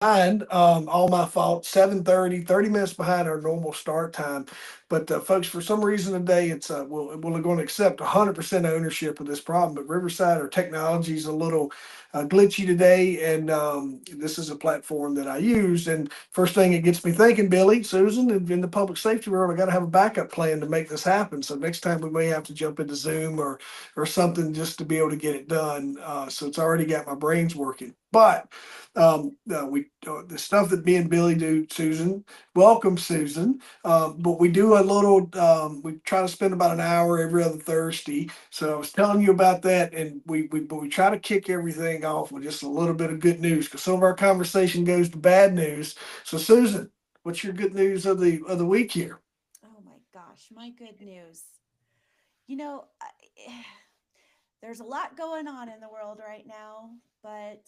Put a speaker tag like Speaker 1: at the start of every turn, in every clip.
Speaker 1: behind. All my fault. 7:30, 30 minutes behind our normal start time. But folks, for some reason today, it's we're going to accept 100% ownership of this problem. But Riverside, our technology is a little glitchy today, and this is a platform that I use. And first thing it gets me thinking, Billy, Susan, in the public safety world, I got to have a backup plan to make this happen. So next time we may have to jump into Zoom or something just to be able to get it done. So it's already got my brains working. But the stuff that me and Billy do, Susan, welcome, Susan. But we do a little. We try to spend about an hour every other Thursday. So I was telling you about that, and we try to kick everything off with just a little bit of good news because some of our conversation goes to bad news. So Susan, what's your good news of the week here?
Speaker 2: Oh my gosh, my good news. You know, there's a lot going on in the world right now, but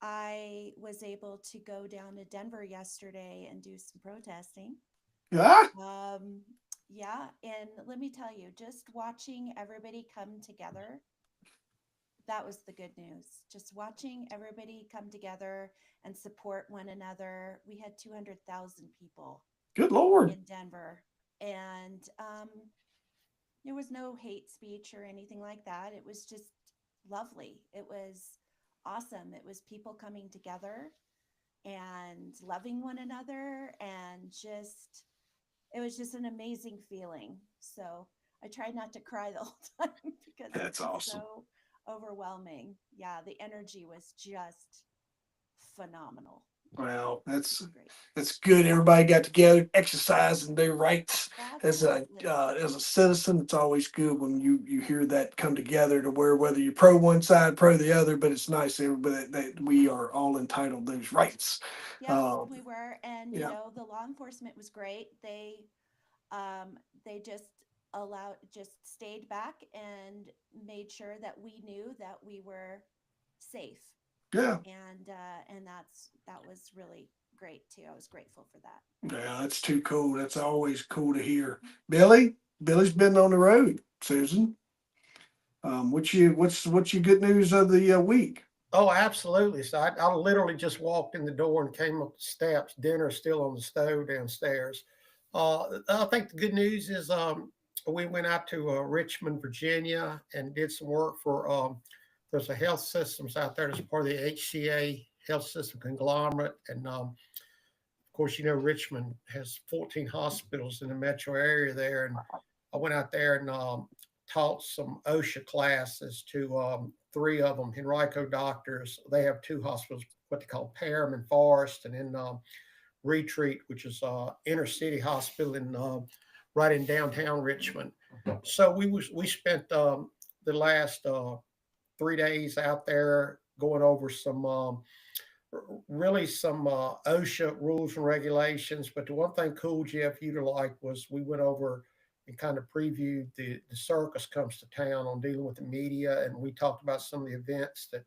Speaker 2: I was able to go down to Denver yesterday and do some protesting.
Speaker 1: Ah,
Speaker 2: Um, yeah, and let me tell you, just watching everybody come together, that was the good news. Just watching everybody come together and support one another. We had 200,000 people
Speaker 1: good Lord.
Speaker 2: in Denver, and there was no hate speech or anything like that. It was just lovely. It was awesome. It was people coming together and loving one another, and just it was just an amazing feeling. So I tried not to cry the whole time because it's
Speaker 1: That's
Speaker 2: just
Speaker 1: awesome.
Speaker 2: so overwhelming. Yeah, the energy was just phenomenal.
Speaker 1: Well,
Speaker 2: It was great.
Speaker 1: that's good. Everybody got together, exercising their rights
Speaker 2: Absolutely.
Speaker 1: as a citizen. It's always good when you hear that come together to where whether you're pro one side, pro the other. But it's nice everybody that we are all entitled to those rights.
Speaker 2: Yep,
Speaker 1: Um,
Speaker 2: we were. And,
Speaker 1: yeah,
Speaker 2: the law enforcement was great. They just just stayed back and made sure that we knew that we were safe.
Speaker 1: yeah,
Speaker 2: And that was really great too. I was grateful for that.
Speaker 1: yeah. That's too cool. That's always cool to hear. Billy's been on the road. Susan, what's your good news of the week?
Speaker 3: Oh, absolutely. So I literally just walked in the door and came up the steps. Dinner's still on the stove downstairs. I think the good news is we went out to Richmond, Virginia, and did some work for. There's a health systems out there that's part of the HCA health system conglomerate, and of course, Richmond has 14 hospitals in the metro area there, and I went out there and taught some OSHA classes to three of them, Henrico doctors. They have two hospitals, what they call Parham and Forest, and then Retreat, which is inner city hospital in right in downtown Richmond. So we spent the last 3 days out there going over some really some OSHA rules and regulations. But the one thing cool, Jeff, you'd like was we went over and kind of previewed the circus comes to town on dealing with the media. And we talked about some of the events that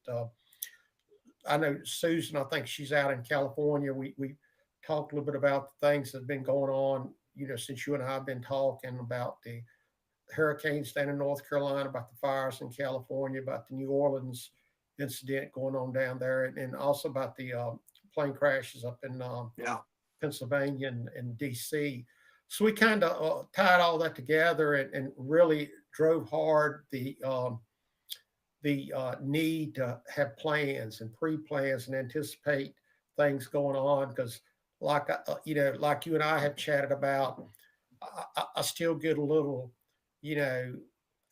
Speaker 3: I know Susan, I think she's out in California. We talked a little bit about the things that have been going on, since you and I have been talking about the hurricanes down in North Carolina, about the fires in California, about the New Orleans incident going on down there, and also about the plane crashes up in
Speaker 1: Yeah,
Speaker 3: Pennsylvania and D.C. So we kind of tied all that together and really drove hard the need to have plans and pre-plans and anticipate things going on because like you and I have chatted about, I still get a little you know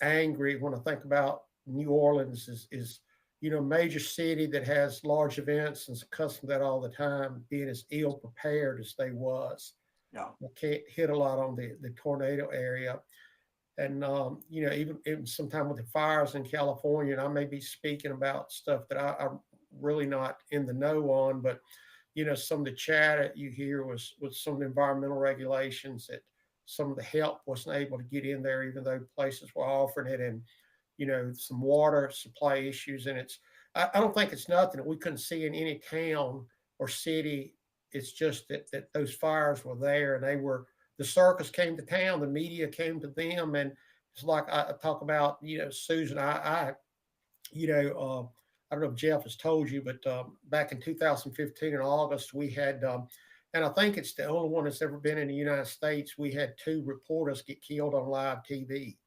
Speaker 3: angry when I think about New Orleans is major city that has large events and is accustomed to that all the time, being as ill prepared as they was.
Speaker 1: yeah.
Speaker 3: We can't hit a lot on the tornado area. And even sometime with the fires in California, and I may be speaking about stuff that I'm really not in the know on, but some of the chat that you hear was with some of the environmental regulations that some of the help wasn't able to get in there, even though places were offering it, and some water supply issues. And I don't think it's nothing that we couldn't see in any town or city. It's just that those fires were there, and the circus came to town, the media came to them, and it's like I talk about, Susan, I you know, I don't know if Jeff has told you, but back in 2015 in August, we had, and I think it's the only one that's ever been in the United States. We had two reporters get killed on live TV.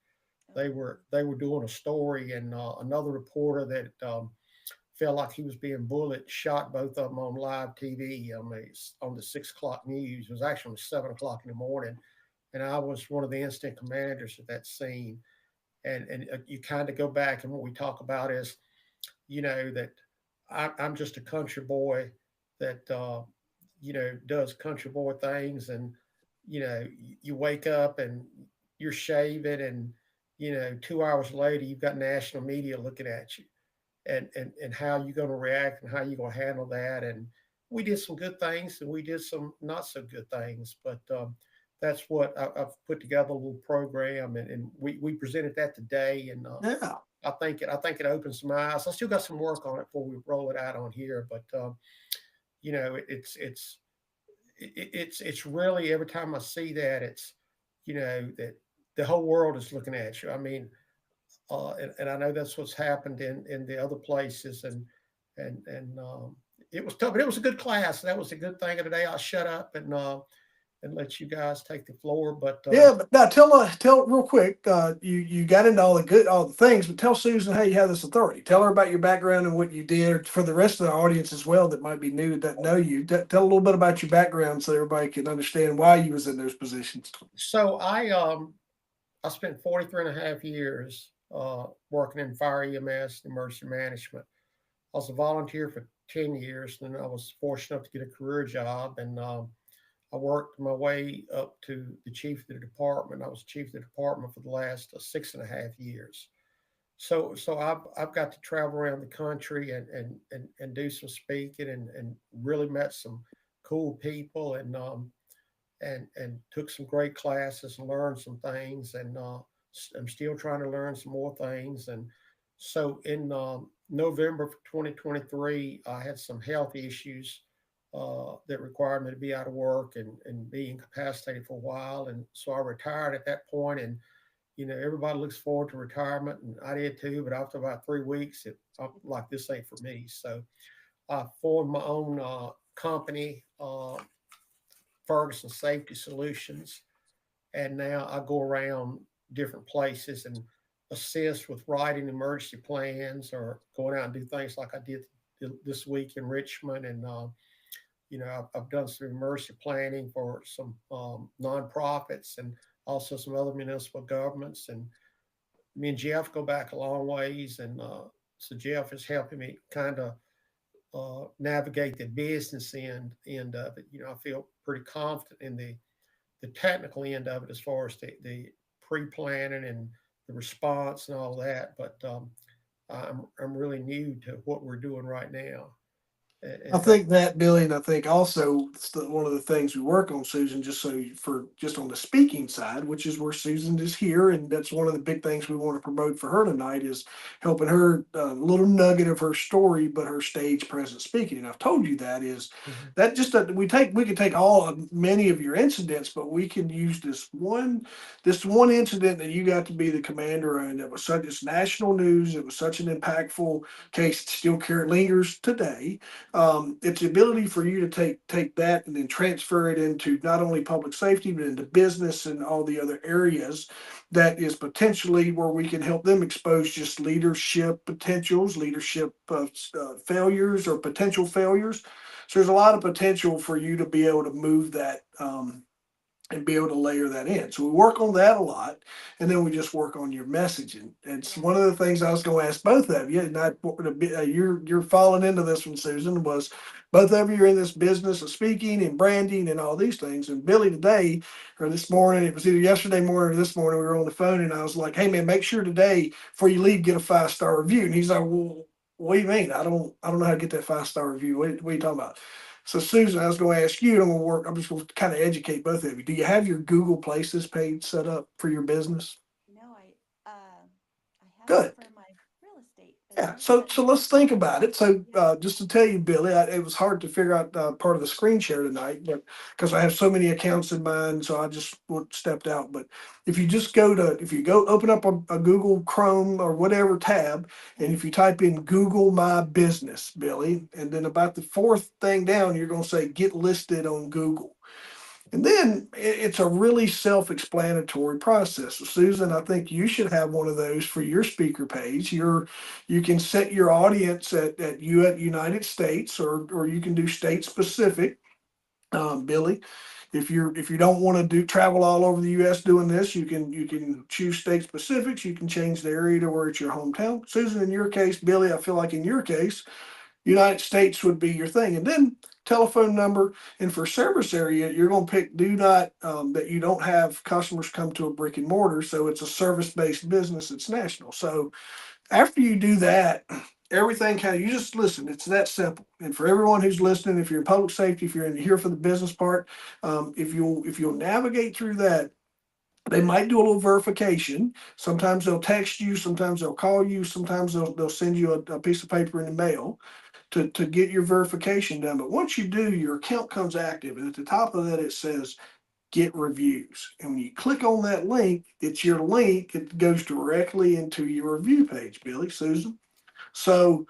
Speaker 3: They
Speaker 2: Oh,
Speaker 3: were doing a story, and another reporter that felt like he was being bullied shot both of them on live TV on the 6 o'clock news. It was actually 7 o'clock in the morning, and I was one of the incident commanders at that scene. And you kind of go back, and what we talk about is, that I'm just a country boy that does country boy things, and you wake up and you're shaving, and 2 hours later you've got national media looking at you, and how you're going to react and how you're going to handle that. And we did some good things and we did some not so good things, but that's what I've put together a little program, and we presented that today, and
Speaker 1: Yeah.
Speaker 3: I think it opens some eyes. I still got some work on it before we roll it out on here, but you know, it's really, every time I see that, it's that the whole world is looking at you. I mean, and I know that's what's happened in the other places, and it was tough, but it was a good class. That was a good thing of the day. I'll shut up and let you guys take the floor, but
Speaker 1: Yeah, but now tell real quick. You got into all the things, but tell Susan how you have this authority. Tell her about your background and what you did for the rest of the audience as well that might be new that doesn't know you. Tell a little bit about your background so everybody can understand why you was in those positions.
Speaker 3: so I spent 43 and a half years working in fire EMS and emergency management. I was a volunteer for 10 years, and then I was fortunate enough to get a career job, and I worked my way up to the chief of the department. I was chief of the department for the last 6.5 years. So I've got to travel around the country and do some speaking, and really met some cool people, and took some great classes and learned some things, and I'm still trying to learn some more things. And so in November of 2023, I had some health issues that required me to be out of work and be incapacitated for a while. And so I retired at that point. And everybody looks forward to retirement, and I did too. But after about 3 weeks, I'm like, this ain't for me. So I formed my own company, Ferguson Safety Solutions, and now I go around different places and assist with writing emergency plans, or going out and do things like I did this week in Richmond. And I've done some emergency planning for some nonprofits, and also some other municipal governments. And me and Jeff go back a long ways, and so Jeff is helping me kind of navigate the business end of it. I feel pretty confident in the technical end of it, as far as the pre-planning and the response and all that. But I'm really new to what we're doing right now.
Speaker 1: I
Speaker 3: And
Speaker 1: think that, Billy, and I think also one of the things we work on, Susan, for just on the speaking side, which is where Susan is here, and that's one of the big things we want to promote for her tonight, is helping her a little nugget of her story, but her stage presence speaking. And I've told you that is
Speaker 3: Mhm.
Speaker 1: that just we can take all many of your incidents, but we can use this one incident that you got to be the commander on. That was such, it's national news. It was such an impactful case. It still lingers today. It's the ability for you to take that and then transfer it into not only public safety but into business and all the other areas that is potentially where we can help them expose just leadership potentials, leadership failures or potential failures. So there's a lot of potential for you to be able to move that. And be able to layer that in. So we work on that a lot, and then we just work on your messaging. It's
Speaker 2: yeah.
Speaker 1: one of the things I was going to ask both of you. Not you're falling into this one, Susan. Was both of you are in this business of speaking and branding and all these things. And Billy today or this morning, it was either yesterday morning or this morning, we were on the phone, and I was like, "Hey man, make sure today before you leave, get a 5-star review." And he's like, "Well, what do you mean? I don't know how to get that 5-star review. What are you talking about?" So Susan, I was going to ask you, and I'm just going to kind of educate both of you. Do you have your Google Places page set up for your business?
Speaker 2: No, I have it
Speaker 1: Good.
Speaker 2: for my real estate
Speaker 1: Yeah, so let's think about it. So just to tell you, Billy, it was hard to figure out part of the screen share tonight, but because I have so many accounts in mine, so I just stepped out. But if you go open up a Google Chrome or whatever tab, and if you type in Google My Business, Billy, and then about the fourth thing down, you're going to say Get Listed on Google. And then it's a really self-explanatory process. So Susan, I think you should have one of those for your speaker page. You can set your audience at United States, or you can do state specific. Billy, if you don't want to do travel all over the U.S. doing this, you can choose state specifics. You can change the area to where it's your hometown. Susan, in your case, Billy, I feel like in your case, United States would be your thing. And then telephone number. And for service area, you're going to pick do not, that you don't have customers come to a brick and mortar. So it's a service based business, it's national. So after you do that, everything kind of, you just listen. It's that simple. And for everyone who's listening, if you're in public safety, if you're in here for the business part, if you'll navigate through that, they might do a little verification. Sometimes they'll text you, sometimes they'll call you, sometimes they'll send you a piece of paper in the mail to get your verification done. But once you do, your account comes active. And at the top of that, it says get reviews. And when you click on that link, it's your link. It goes directly into your review page, Billy, Susan. So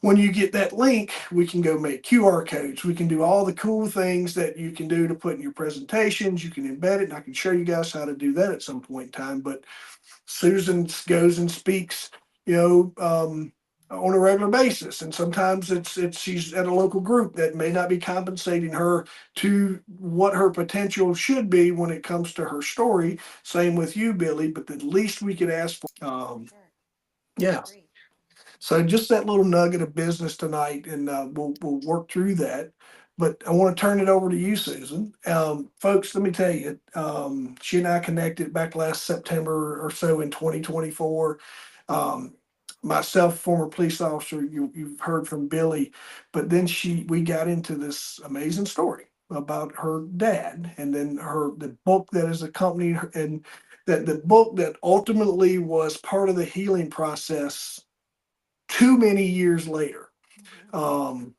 Speaker 1: when you get that link, we can go make QR codes. We can do all the cool things that you can do to put in your presentations. You can embed it, and I can show you guys how to do that at some point in time. But Susan goes and speaks, you know, on a regular basis, and sometimes it's she's at a local group that may not be compensating her to what her potential should be when it comes to her story. Same with you, Billy. But the least we could ask for,
Speaker 2: Sure. I
Speaker 1: yeah.
Speaker 2: agree.
Speaker 1: So just that little nugget of business tonight, and we'll work through that. But I want to turn it over to you, Susan. Folks, let me tell you, she and I connected back last September or so in 2024. Um, Myself, former police officer, you've heard from Billy, but then we got into this amazing story about her dad, and then the book that has accompanied her, and that the book that ultimately was part of the healing process too many years later.
Speaker 2: Hmm.
Speaker 1: Um,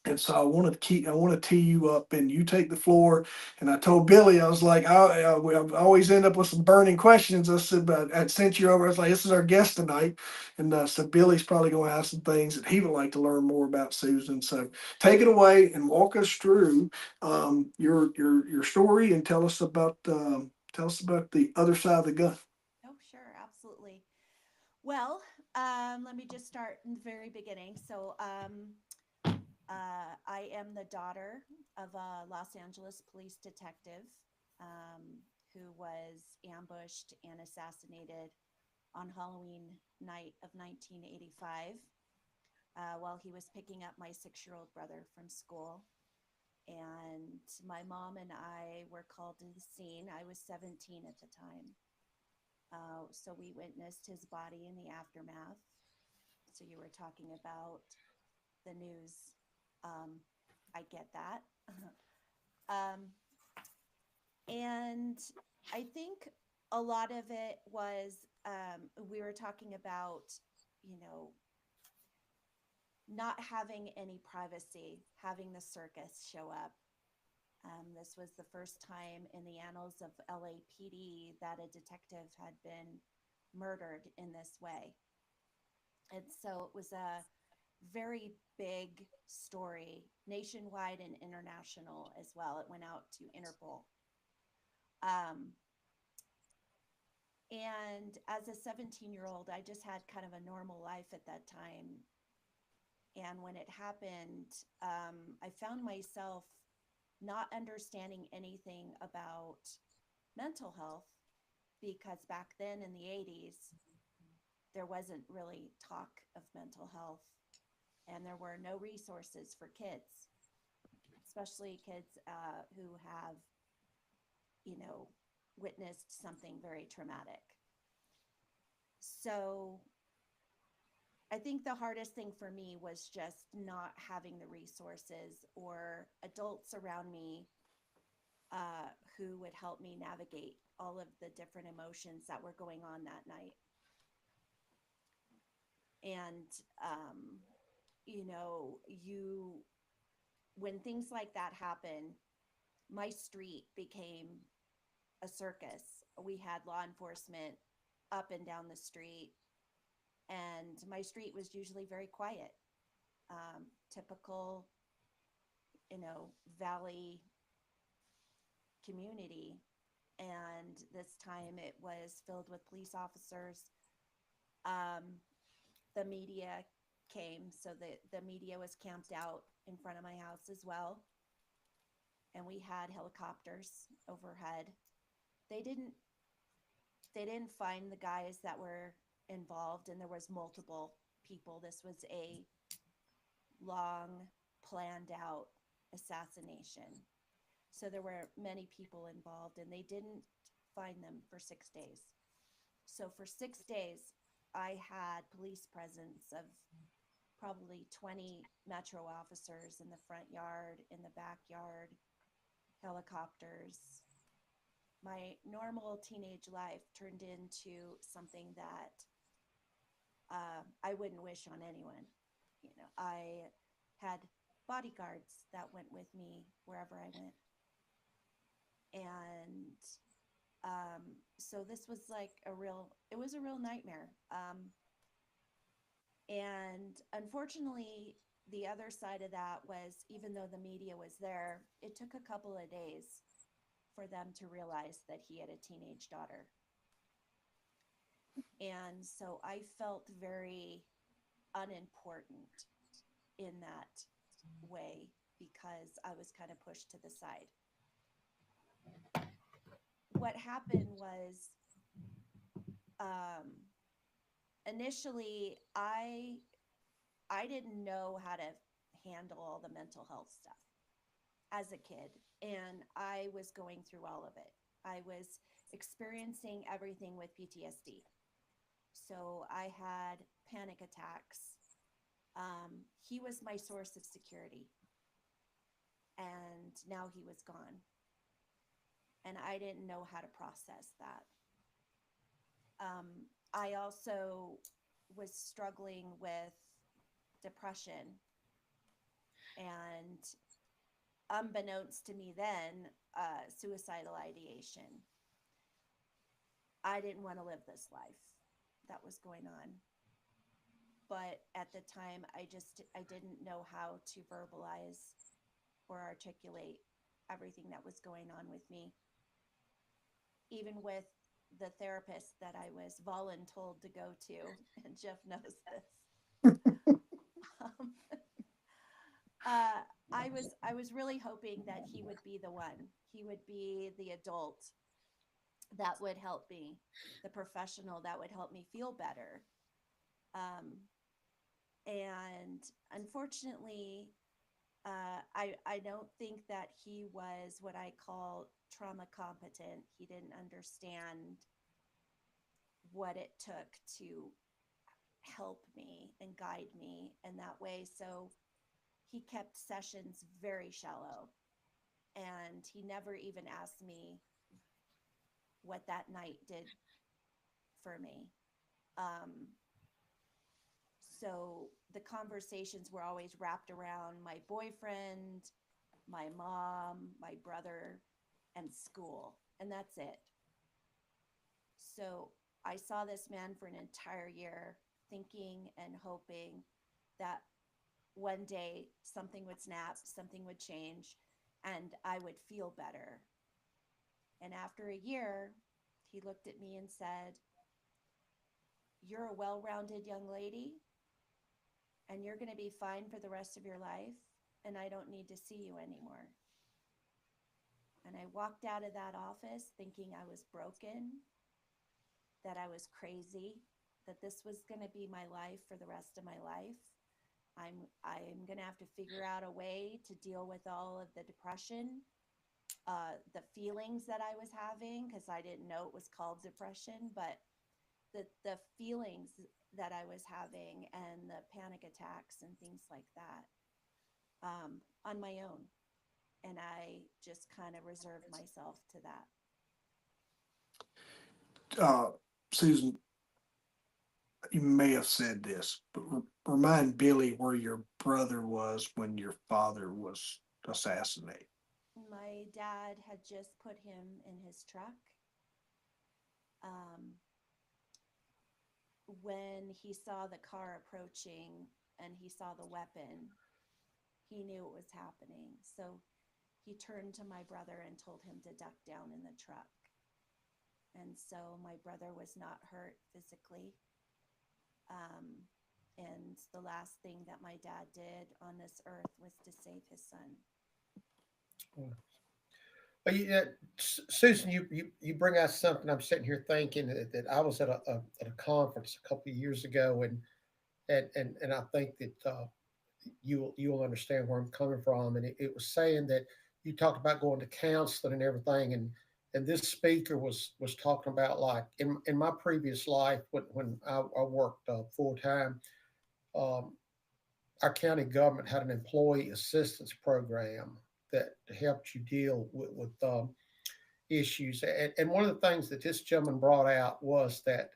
Speaker 1: and so I want to tee you up, and you take the floor. And I told Billy, I was like, I always end up with some burning questions. I said, but I sent you over. I was like, this is our guest tonight, and so Billy's probably going to ask some things that he would like to learn more about Susan. So take it away and walk us through your story, and tell us about the other side of the gun.
Speaker 2: Oh, sure, absolutely. Well, let me just start in the very beginning. So, I am the daughter of a Los Angeles police detective who was ambushed and assassinated on Halloween night of 1985 while he was picking up my 6-year-old brother from school. And my mom and I were called to the scene. I was 17 at the time. So we witnessed his body in the aftermath. So you were talking about the news. Um, I get that. um, and I think a lot of it was we were talking about, you know, not having any privacy, having the circus show up. This was the first time in the annals of LAPD that a detective had been murdered in this way. And so it was a very big story, nationwide and international as well. It went out to Interpol. Um, and as a 17-year-old, I just had kind of a normal life at that time. And when it happened, I found myself not understanding anything about mental health because back then in the 80s, there wasn't really talk of mental health and there were no resources for kids, especially kids who have, you know, witnessed something very traumatic. So I think the hardest thing for me was just not having the resources or adults around me who would help me navigate all of the different emotions that were going on that night. And, you know, when things like that happen, my street became a circus. We had law enforcement up and down the street, and my street was usually very quiet. Typical, you know, valley community. And this time it was filled with police officers. Um, the media came, so the media was camped out in front of my house as well. And we had helicopters overhead. They didn't they didn't find the guys that were involved, and there was multiple people. This was a long planned out assassination. So there were many people involved, and they didn't find them for 6 days. So for 6 days, I had police presence of probably 20 metro officers in the front yard, in the backyard, helicopters. My normal teenage life turned into something that I wouldn't wish on anyone. You know, I had bodyguards that went with me wherever I went. And so this was like it was a real nightmare. And unfortunately, the other side of that was, even though the media was there, it took a couple of days for them to realize that he had a teenage daughter. And so I felt very unimportant in that way because I was kind of pushed to the side. What happened was, um, initially I didn't know how to handle all the mental health stuff as a kid, and I was going through all of it. I was experiencing everything with PTSD. So I had panic attacks. He was my source of security, and now he was gone. And I didn't know how to process that. I also was struggling with depression, and unbeknownst to me then, suicidal ideation. I didn't want to live this life that was going on. But at the time, I didn't know how to verbalize or articulate everything that was going on with me. Even with the therapist that I was voluntold to go to, and Jeff knows this. Um, I was really hoping that he would be the one. He would be the adult that would help me, the professional that would help me feel better. Um, and unfortunately, I don't think that he was what I call trauma competent. He didn't understand what it took to help me and guide me in that way. So he kept sessions very shallow, and he never even asked me what that night did for me. Um, so the conversations were always wrapped around my boyfriend, my mom, my brother, and school, and that's it. So I saw this man for an entire year, thinking and hoping that one day something would snap, something would change, and I would feel better. And after a year, he looked at me and said, "You're a well rounded young lady, and you're going to be fine for the rest of your life, and I don't need to see you anymore." And I walked out of that office thinking I was broken, that I was crazy, that this was going to be my life for the rest of my life. I'm going to have to figure out a way to deal with all of the depression, the feelings that I was having, because I didn't know it was called depression, but the feelings that I was having and the panic attacks and things like that, on my own. And I just kind of reserved myself to that.
Speaker 1: Susan, you may have said this, but remind Billy where your brother was when your father was assassinated.
Speaker 2: My dad had just put him in his truck. Um, when he saw the car approaching and he saw the weapon, he knew it was happening. So he turned to my brother and told him to duck down in the truck. And so my brother was not hurt physically. Um, and the last thing that my dad did on this earth was to save his son.
Speaker 3: But Susan, you bring out something. I'm sitting here thinking that I was at at a conference a couple of years ago, and I think that you'll understand where I'm coming from. And it was saying that you talked about going to counseling and everything, and this speaker was talking about, like, in my previous life when I worked full time. Um, our county government had an employee assistance program that helped you deal with issues. And one of the things that this gentleman brought out was that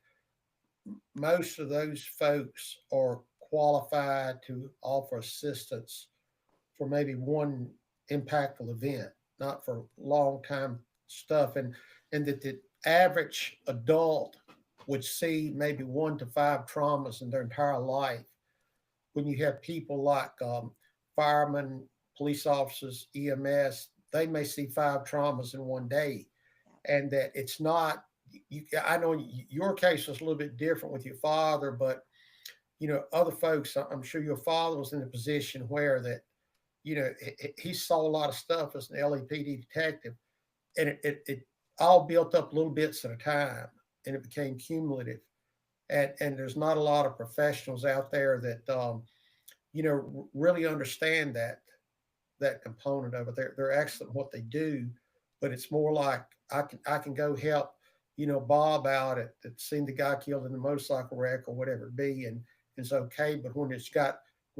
Speaker 3: most of those folks are qualified to offer assistance for maybe one impactful event, not for long time stuff. And that the average adult would see maybe 1 to 5 traumas in their entire life. When you have people like firemen, police officers, EMS, they may see 5 traumas in one day,
Speaker 2: Yeah.
Speaker 3: and that it's not. I know your case was a little bit different with your father, but other folks. I'm sure your father was in a position where that he saw a lot of stuff as an LAPD detective, and it all built up little bits at a time, and it became cumulative. And there's not a lot of professionals out there that really understand that component of it. They're excellent at what they do, but it's more like I can go help Bob out at seeing the guy killed in the motorcycle wreck or whatever it be, and it's okay. But when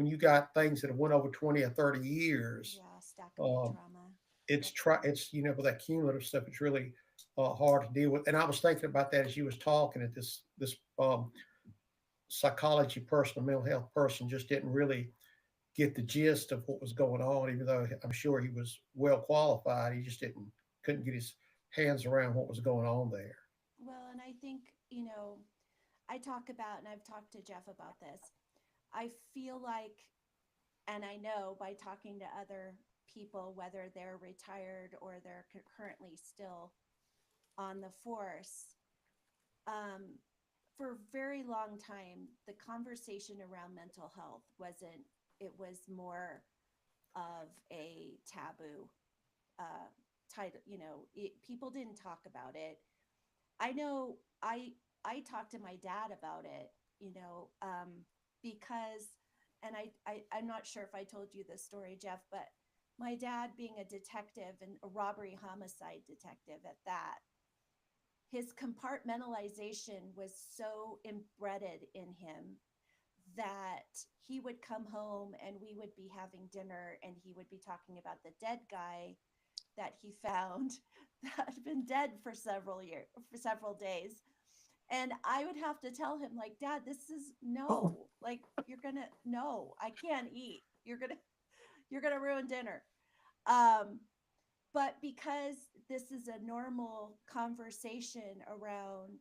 Speaker 3: you got things that have went over 20 or 30 years,
Speaker 2: Yeah, stackable
Speaker 3: um,
Speaker 2: trauma.
Speaker 3: it's try it's with that cumulative stuff. It's really hard to deal with. And I was thinking about that as you was talking. At this psychology person, mental health person, just didn't really get the gist of what was going on, even though I'm sure he was well qualified. He just couldn't get his hands around what was going on there.
Speaker 2: Well, and I think, I talk about, and I've talked to Jeff about this. I feel like, and I know by talking to other people, whether they're retired or they're currently still on the force, um, for a very long time, the conversation around mental health wasn't, it was more of a taboo uh, title. People didn't talk about it. I know I talked to my dad about it, because, and I'm not sure if I told you this story, Jeff, but my dad being a detective and a robbery homicide detective at that, his compartmentalization was so embedded in him that he would come home and we would be having dinner and he would be talking about the dead guy that he found that had been dead for several days. And I would have to tell him, like, Dad, this is
Speaker 1: Oh,
Speaker 2: no, like, you're gonna, no, I can't eat. You're gonna ruin dinner. Um, but because this is a normal conversation around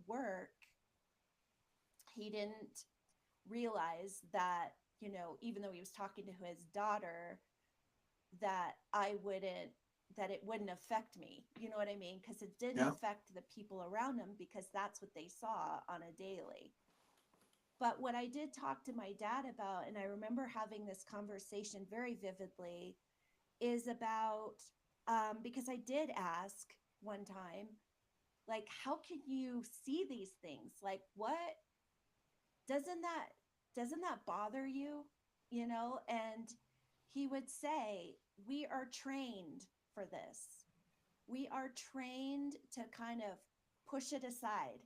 Speaker 2: work, he didn't realize that, even though he was talking to his daughter, that it wouldn't affect me. You know what I mean? Because it didn't
Speaker 1: yeah.
Speaker 2: affect the people around him because that's what they saw on a daily. But what I did talk to my dad about, and I remember having this conversation very vividly, is about, because I did ask one time, like, how can you see these things? Like, what doesn't that doesn't that bother you? And he would say, we are trained for this. We are trained to kind of push it aside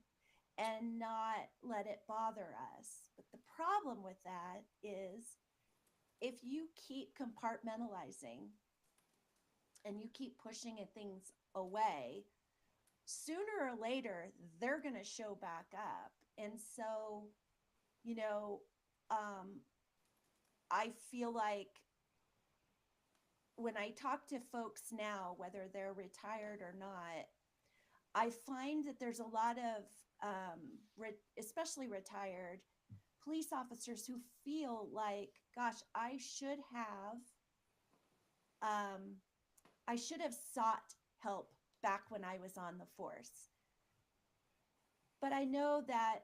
Speaker 2: and not let it bother us. But the problem with that is, if you keep compartmentalizing and you keep pushing things away, sooner or later they're going to show back up. And so you know, um, I feel like when I talk to folks now, whether they're retired or not, I find that there's a lot of, especially retired police officers who feel like, gosh, um, I should have sought help back when I was on the force. But I know that,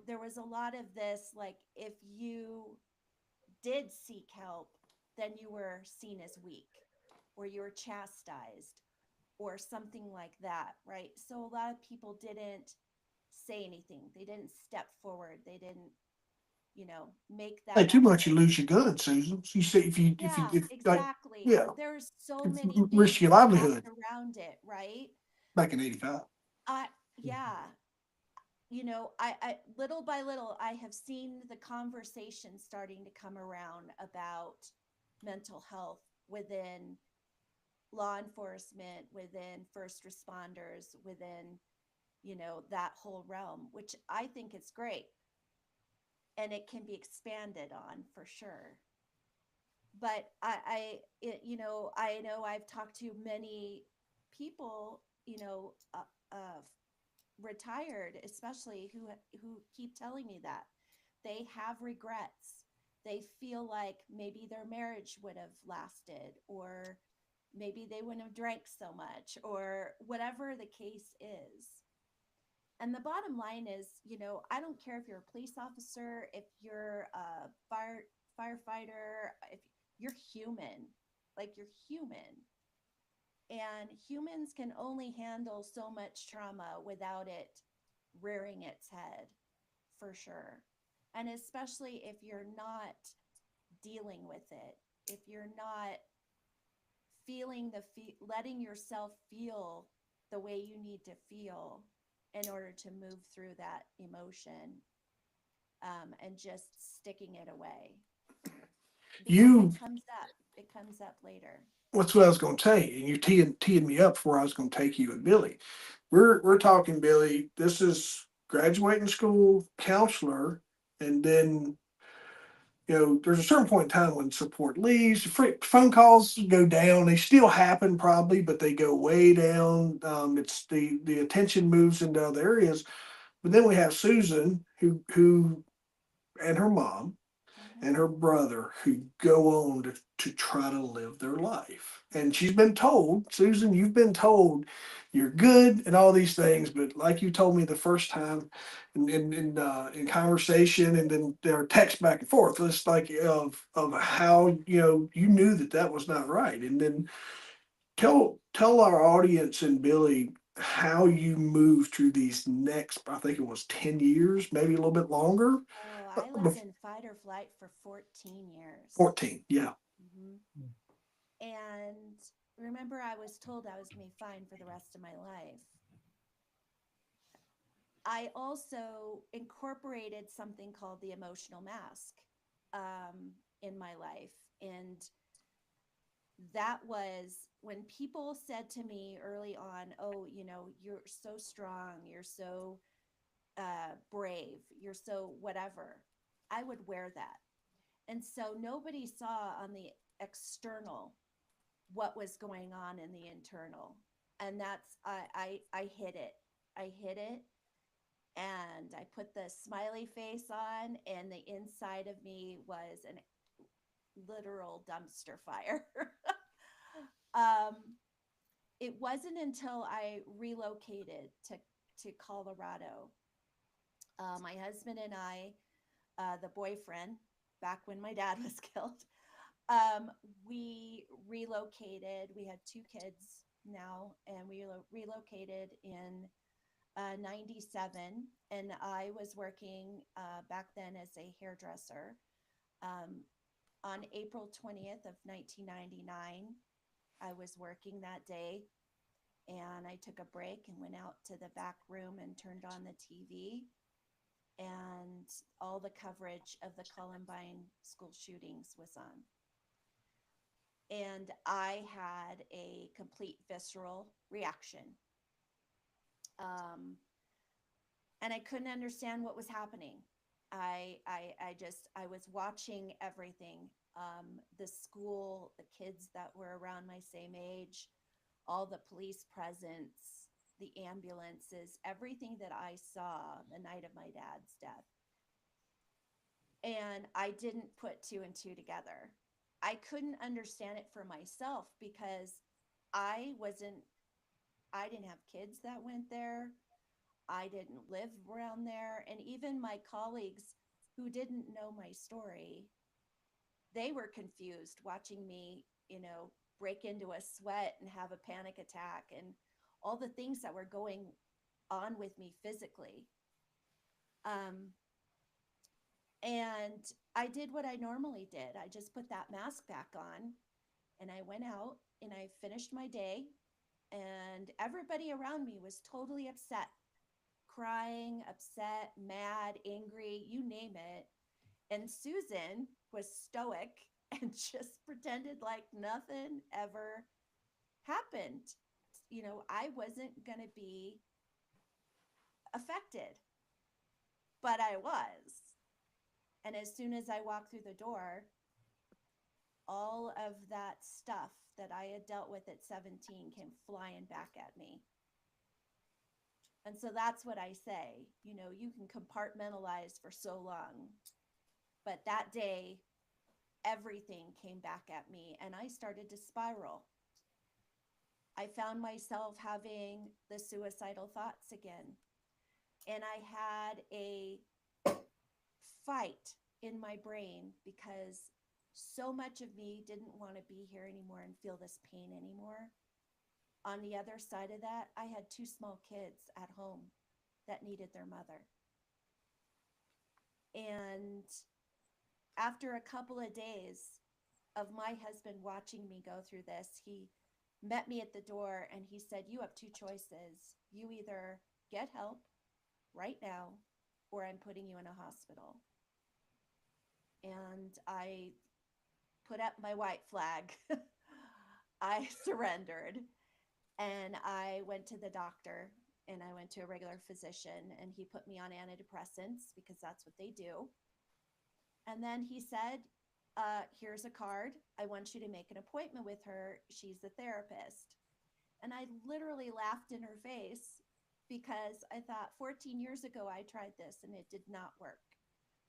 Speaker 2: there was a lot of this, like, if you did seek help, then you were seen as weak or you were chastised or something like that, right? So a lot of people didn't say anything. They didn't step forward. They didn't, make
Speaker 1: Hey,
Speaker 2: that
Speaker 1: too much, you
Speaker 2: effort.
Speaker 1: lose your gun, Susan. You say if you
Speaker 2: Yeah,
Speaker 1: if like
Speaker 2: exactly.
Speaker 1: yeah,
Speaker 2: There's so many
Speaker 1: risk
Speaker 2: things
Speaker 1: your
Speaker 2: wrapped
Speaker 1: livelihood
Speaker 2: around it, right?
Speaker 1: back in '85.
Speaker 2: Yeah, I little by little, I have seen the conversation starting to come around about mental health within law enforcement, within first responders, within, that whole realm, which I think is great and it can be expanded on for sure. But I know I've talked to many people, retired especially, who keep telling me that they have regrets. They feel like maybe their marriage would have lasted, or maybe they wouldn't have drank so much, or whatever the case is. And the bottom line is, I don't care if you're a police officer, if you're a firefighter, if you're human, like, you're human. And humans can only handle so much trauma without it rearing its head, for sure. And especially if you're not dealing with it, if you're not letting yourself feel the way you need to feel in order to move through that emotion, and just sticking it away, because
Speaker 1: You
Speaker 2: it comes up later.
Speaker 1: That's what I was going to tell you, and you're teeing me up before I was going to take you with Billy. We're talking, Billy. This is graduating school, counselor, and then there's a certain point in time when support leaves. Phone calls go down. They still happen probably, but they go way down. It's the attention moves into other areas. But then we have Susan, who and her mom
Speaker 2: Hmm.
Speaker 1: and her brother who go on to try to live their life. And she's been told, Susan, you've been told you're good and all these things, but like you told me the first time in conversation and then their text back and forth, it's like of how you knew that was not right. And then tell our audience and Billy how you moved through these next, I think it was 10 years, maybe a little bit longer.
Speaker 2: Oh,
Speaker 1: uh,
Speaker 2: I was in fight or flight for 14 years.
Speaker 1: 14, yeah.
Speaker 2: Hmm. And remember, I was told I was going to be fine for the rest of my life. I also incorporated something called the emotional mask, in my life. And that was when people said to me early on, oh, you're so strong, you're so brave, you're so whatever. I would wear that. And so nobody saw on the external what was going on in the internal. And that's, I hid it. I hid it, and I put the smiley face on, and the inside of me was an literal dumpster fire. um, it wasn't until I relocated to Colorado. My husband and I, the boyfriend, back when my dad was killed, um, we relocated. We had two kids now, and we relocated in 97. And I was working back then as a hairdresser. Um, on April 20th of 1999, I was working that day, and I took a break and went out to the back room and turned on the TV, and all the coverage of the Columbine school shootings was on. And I had a complete visceral reaction. Um, and I couldn't understand what was happening. I was watching everything. The school, the kids that were around my same age, all the police presence, the ambulances, everything that I saw the night of my dad's death. And I didn't put two and two together. I couldn't understand it for myself because I wasn't, I didn't have kids that went there. I didn't live around there. And even my colleagues who didn't know my story, they were confused watching me, break into a sweat and have a panic attack and all the things that were going on with me physically. Um, and I did what I normally did. I just put that mask back on and I went out and I finished my day. And everybody around me was totally upset, crying, upset, mad, angry, you name it. And Susan was stoic and just pretended like nothing ever happened. I wasn't going to be affected, but I was. And as soon as I walked through the door, all of that stuff that I had dealt with at 17 came flying back at me. And so that's what I say. You can compartmentalize for so long, but that day, everything came back at me and I started to spiral. I found myself having the suicidal thoughts again. And I had a fight in my brain because so much of me didn't want to be here anymore and feel this pain anymore. On the other side of that, I had two small kids at home that needed their mother. And after a couple of days of my husband watching me go through this, he met me at the door and he said, "You have two choices. You either get help right now or I'm putting you in a hospital." And I put up my white flag. I surrendered and I went to the doctor and I went to a regular physician and he put me on antidepressants because that's what they do. And then he said, here's a card. I want you to make an appointment with her. She's a therapist. And I literally laughed in her face because I thought 14 years ago I tried this and it did not work.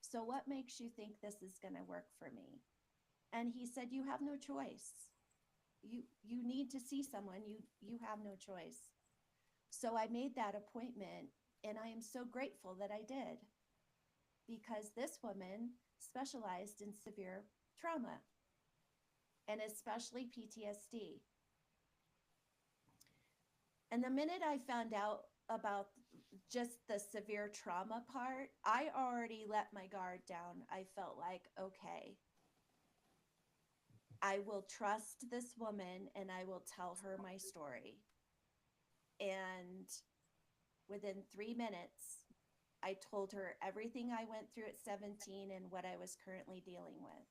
Speaker 2: So what makes you think this is going to work for me? And he said, you have no choice. You need to see someone. You have no choice. So I made that appointment and I am so grateful that I did because this woman specialized in severe trauma and especially PTSD. And the minute I found out about just the severe trauma part, I already let my guard down. I felt like, okay, I will trust this woman and I will tell her my story. And within 3 minutes, I told her everything I went through at 17 and what I was currently dealing with.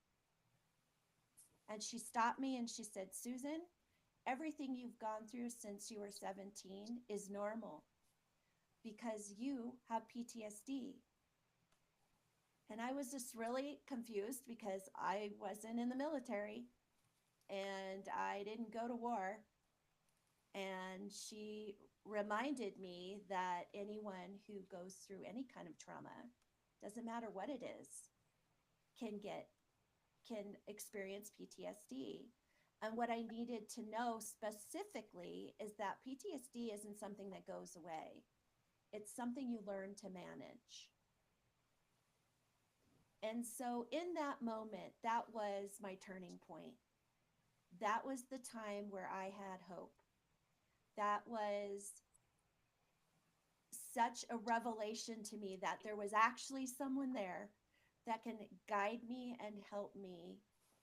Speaker 2: And she stopped me and she said, "Susan, everything you've gone through since you were 17 is normal because you have PTSD." And I was just really confused because I wasn't in the military and I didn't go to war. And she reminded me that anyone who goes through any kind of trauma, doesn't matter what it is, can experience PTSD. And what I needed to know specifically is that PTSD isn't something that goes away. It's something you learn to manage. And so in that moment, that was my turning point. That was the time where I had hope. That was such a revelation to me that there was actually someone there that can guide me and help me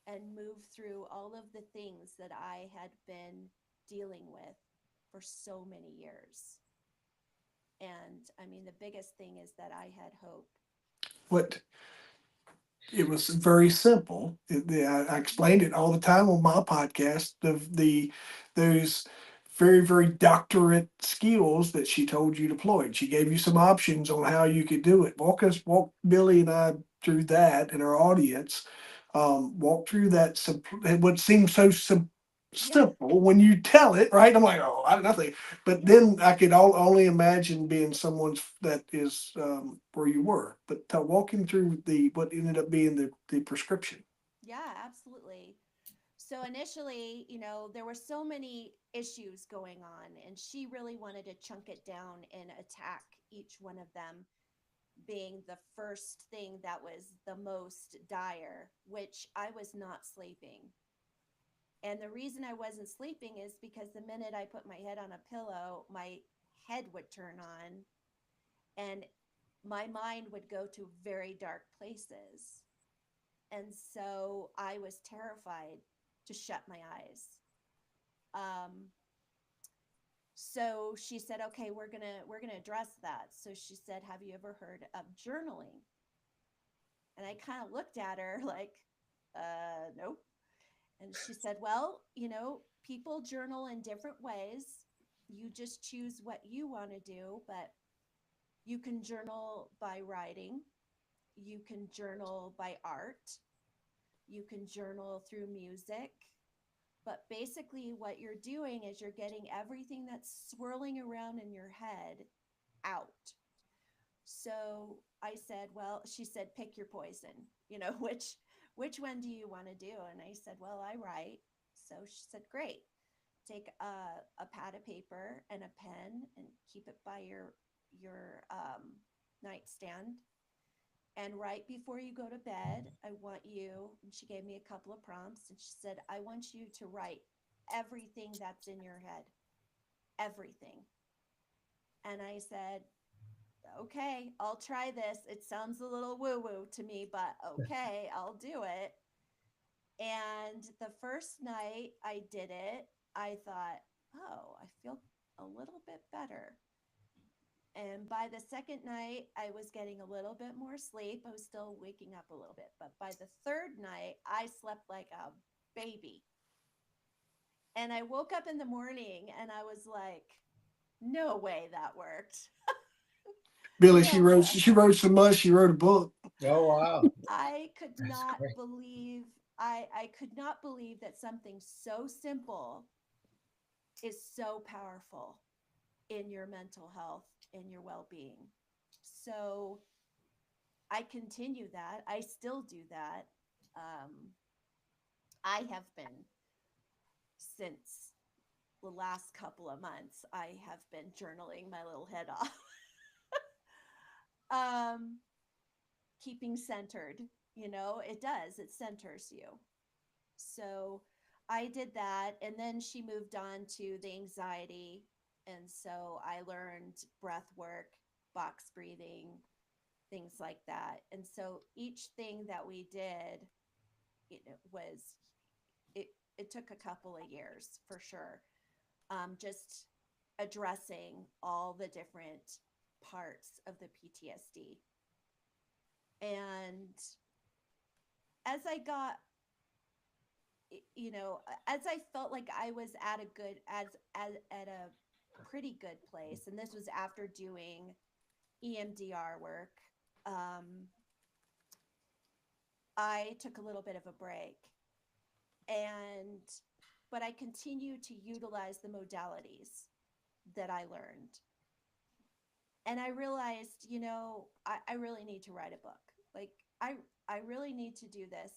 Speaker 2: and move through all of the things that I had been dealing with for so many years. And I mean, the biggest thing is that I had hope.
Speaker 1: What it was very simple. I explained it all the time on my podcast. Those very, very doctorate skills that she told you deployed. She gave you some options on how you could do it. Walk Billy and I through that and our audience. Walk through that. It would seem so
Speaker 2: Yeah.
Speaker 1: simple when you tell it, right? I'm like, oh, I nothing. But
Speaker 2: Yeah.
Speaker 1: then I could only imagine being someone's that is where you were. But walking through the what ended up being the prescription.
Speaker 2: Yeah, absolutely. So initially, there were so many issues going on, and she really wanted to chunk it down and attack each one of them, being the first thing that was the most dire, which I was not sleeping. And the reason I wasn't sleeping is because the minute I put my head on a pillow, my head would turn on and my mind would go to very dark places. And so I was terrified to shut my eyes. Um, so she said, "Okay, we're gonna address that." So she said, "Have you ever heard of journaling?" And I kind of looked at her like, nope. And she said, "Well, people journal in different ways. You just choose what you want to do, but you can journal by writing, you can journal by art, you can journal through music. But basically, what you're doing is you're getting everything that's swirling around in your head out." So I said, "Well," she said, "pick your poison. Which one do you want to do?" And I said, "Well, I write." So she said, "Great. Take a pad of paper and a pen and keep it by your nightstand. And right before you go to bed, I want you," and she gave me a couple of prompts, and she said, "I want you to write everything that's in your head, everything." And I said, "Okay, I'll try this. It sounds a little woo woo to me, but okay, I'll do it." And the first night I did it, I thought, "Oh, I feel a little bit better." And by the second night, I was getting a little bit more sleep. I was still waking up a little bit. But by the third night, I slept like a baby. And I woke up in the morning and I was like, no way that worked.
Speaker 1: Billy,
Speaker 2: No way.
Speaker 1: she wrote so much. She wrote a book.
Speaker 3: Oh, wow.
Speaker 2: I could
Speaker 3: That's
Speaker 2: not
Speaker 3: great.
Speaker 2: believe, I could not believe that something so simple is so powerful in your mental health, in your well being. So I continue that. I still do that. I have been, since the last couple of months, I have been journaling my little head off. um, Keeping centered, it does, it centers you. So I did that. And then she moved on to the anxiety. And so I learned breath work, box breathing, things like that. And so each thing that we did, was it it took a couple of years for sure, just addressing all the different parts of the PTSD. And as I got, as I felt like I was at a good, as at a pretty good place, and this was after doing EMDR work, um, I took a little bit of a break, and but I continue to utilize the modalities that I learned. And I realized, I really need to write a book. Like I really need to do this.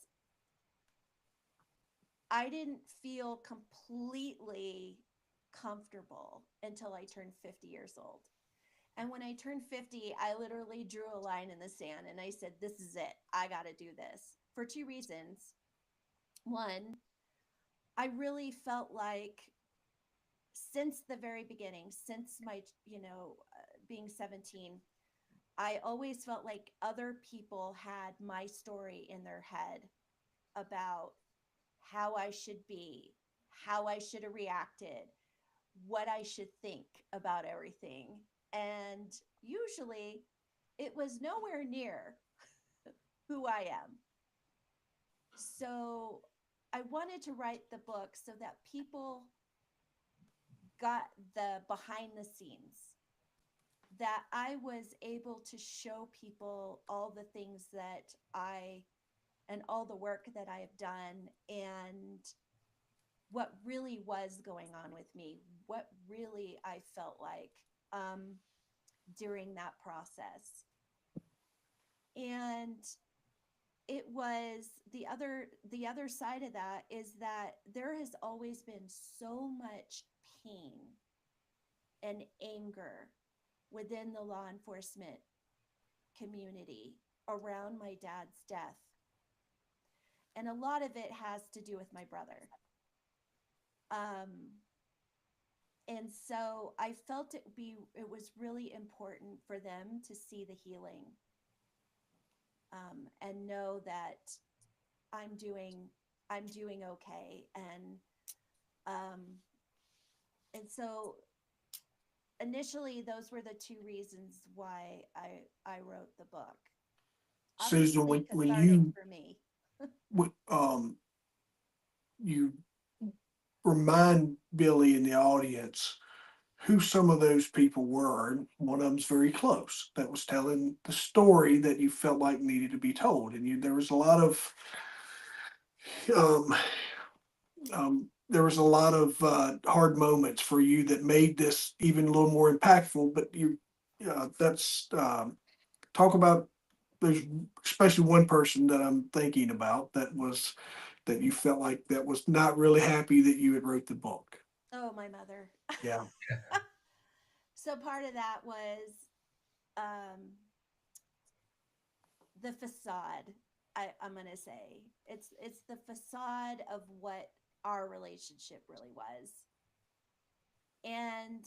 Speaker 2: I didn't feel completely comfortable until I turned 50 years old. And when I turned 50, I literally drew a line in the sand and I said, "This is it. I got to do this," for two reasons. One, I really felt like, since the very beginning, since my, being 17, I always felt like other people had my story in their head about how I should be, how I should have reacted, what I should think about everything. And usually it was nowhere near who I am. So I wanted to write the book so that people got the behind the scenes, that I was able to show people all the things that and all the work that I have done, and what really was going on with me, what really I felt like during that process. And it was the other side of that is that there has always been so much pain and anger within the law enforcement community around my dad's death. And a lot of it has to do with my brother. Um, and so I felt it was really important for them to see the healing, and know that I'm doing I'm doing okay. Um, and so initially, those were the two reasons why I wrote the book.
Speaker 1: Susan,
Speaker 2: Obviously,
Speaker 1: when
Speaker 2: cathartic for me.
Speaker 1: you remind Billy and the audience who some of those people were, and one of them's very close, that was telling the story that you felt like needed to be told, and there was a lot of um, there was a lot of hard moments for you that made this even a little more impactful. But that's talk about. There's especially one person that I'm thinking about that you felt like that was not really happy that you had wrote the book.
Speaker 2: Oh, my mother.
Speaker 1: Yeah.
Speaker 2: So part of that was um, the facade. I'm gonna say it's the facade of what our relationship really was, and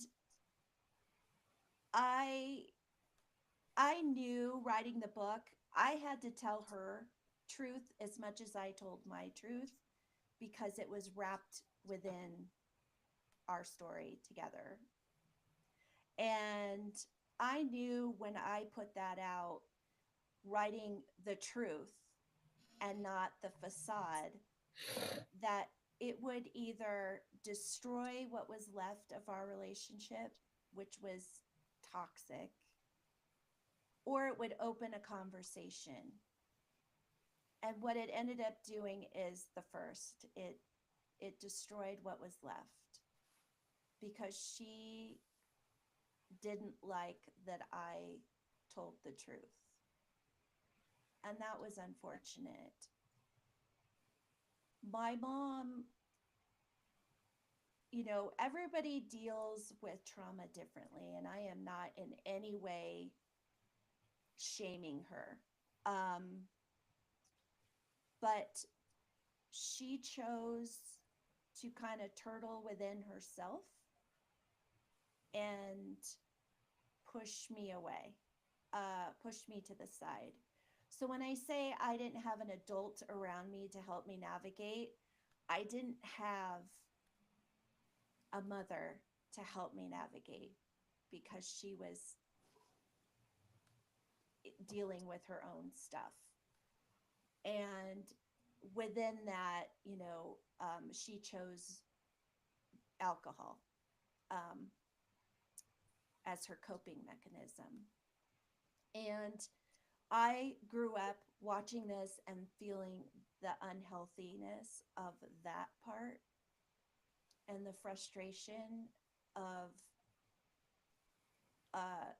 Speaker 2: I I knew writing the book I had to tell her truth as much as I told my truth, because it was wrapped within our story together. And I knew when I put that out, writing the truth and not the facade, that it would either destroy what was left of our relationship, which was toxic, or it would open a conversation. And what it ended up doing is the first. It destroyed what was left, because she didn't like that I told the truth. And that was unfortunate. My mom, everybody deals with trauma differently, and I am not in any way shaming her. Um, but she chose to kind of turtle within herself and push me away, push me to the side. So when I say I didn't have an adult around me to help me navigate, I didn't have a mother to help me navigate, because she was dealing with her own stuff. And within that, she chose alcohol um, as her coping mechanism. And I grew up watching this and feeling the unhealthiness of that part, and the frustration of uh,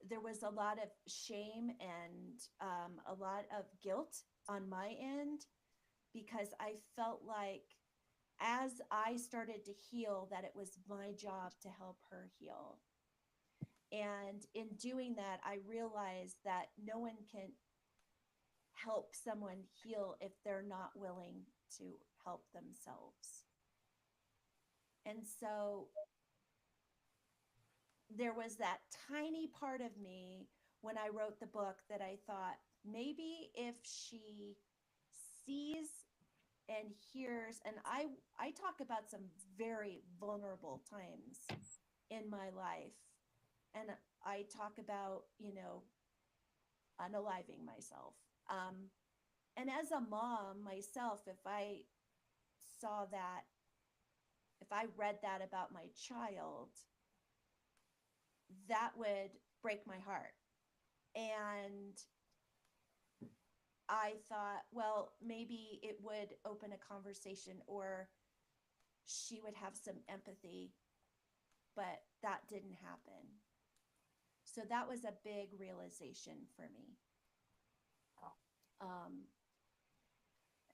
Speaker 2: there was a lot of shame and a lot of guilt on my end, because I felt like as I started to heal, that it was my job to help her heal. And in doing that, I realized that no one can help someone heal if they're not willing to help themselves. And so there was that tiny part of me when I wrote the book that I thought, maybe if she sees and hears, and I talk about some very vulnerable times in my life, and I talk about, unaliving myself. Um, and as a mom myself, saw that, if I read that about my child, that would break my heart. And I thought, well, maybe it would open a conversation, or she would have some empathy, but that didn't happen. So that was a big realization for me. Um,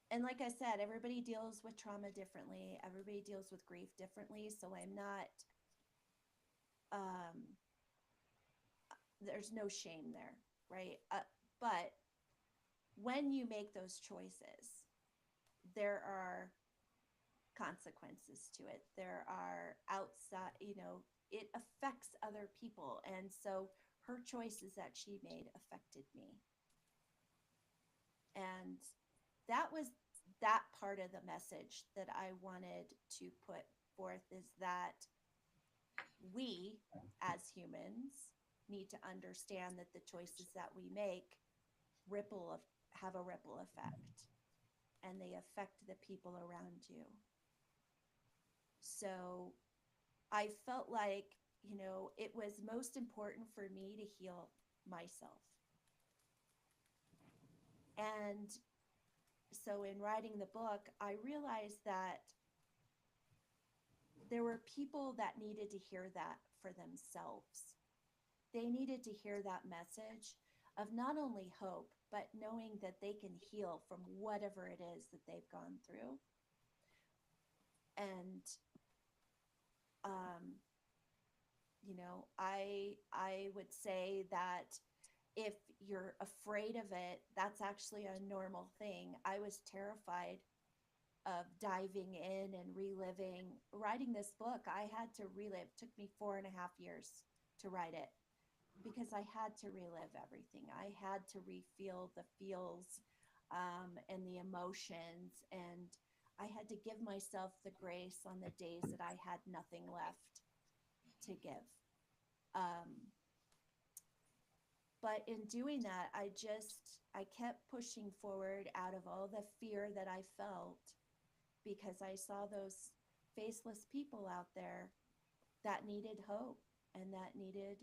Speaker 2: and like I said, everybody deals with trauma differently. Everybody deals with grief differently. So I'm not, um, there's no shame there, right? But when you make those choices, there are consequences to it. There are outside, it affects other people. And so her choices that she made affected me. And that was that part of the message that I wanted to put forth, is that we as humans need to understand that the choices that we make have a ripple effect, and they affect the people around you. So I felt like, it was most important for me to heal myself. And so in writing the book, I realized that there were people that needed to hear that for themselves. They needed to hear that message of not only hope, but knowing that they can heal from whatever it is that they've gone through. And, um, I would say that if you're afraid of it, that's actually a normal thing. I was terrified of diving in and reliving. Writing this book, I had to relive. It took me 4.5 years to write it, because I had to relive everything. I had to refeel the feels, and the emotions, and I had to give myself the grace on the days that I had nothing left to give. Um, but in doing that, I kept pushing forward out of all the fear that I felt, because I saw those faceless people out there that needed hope and that needed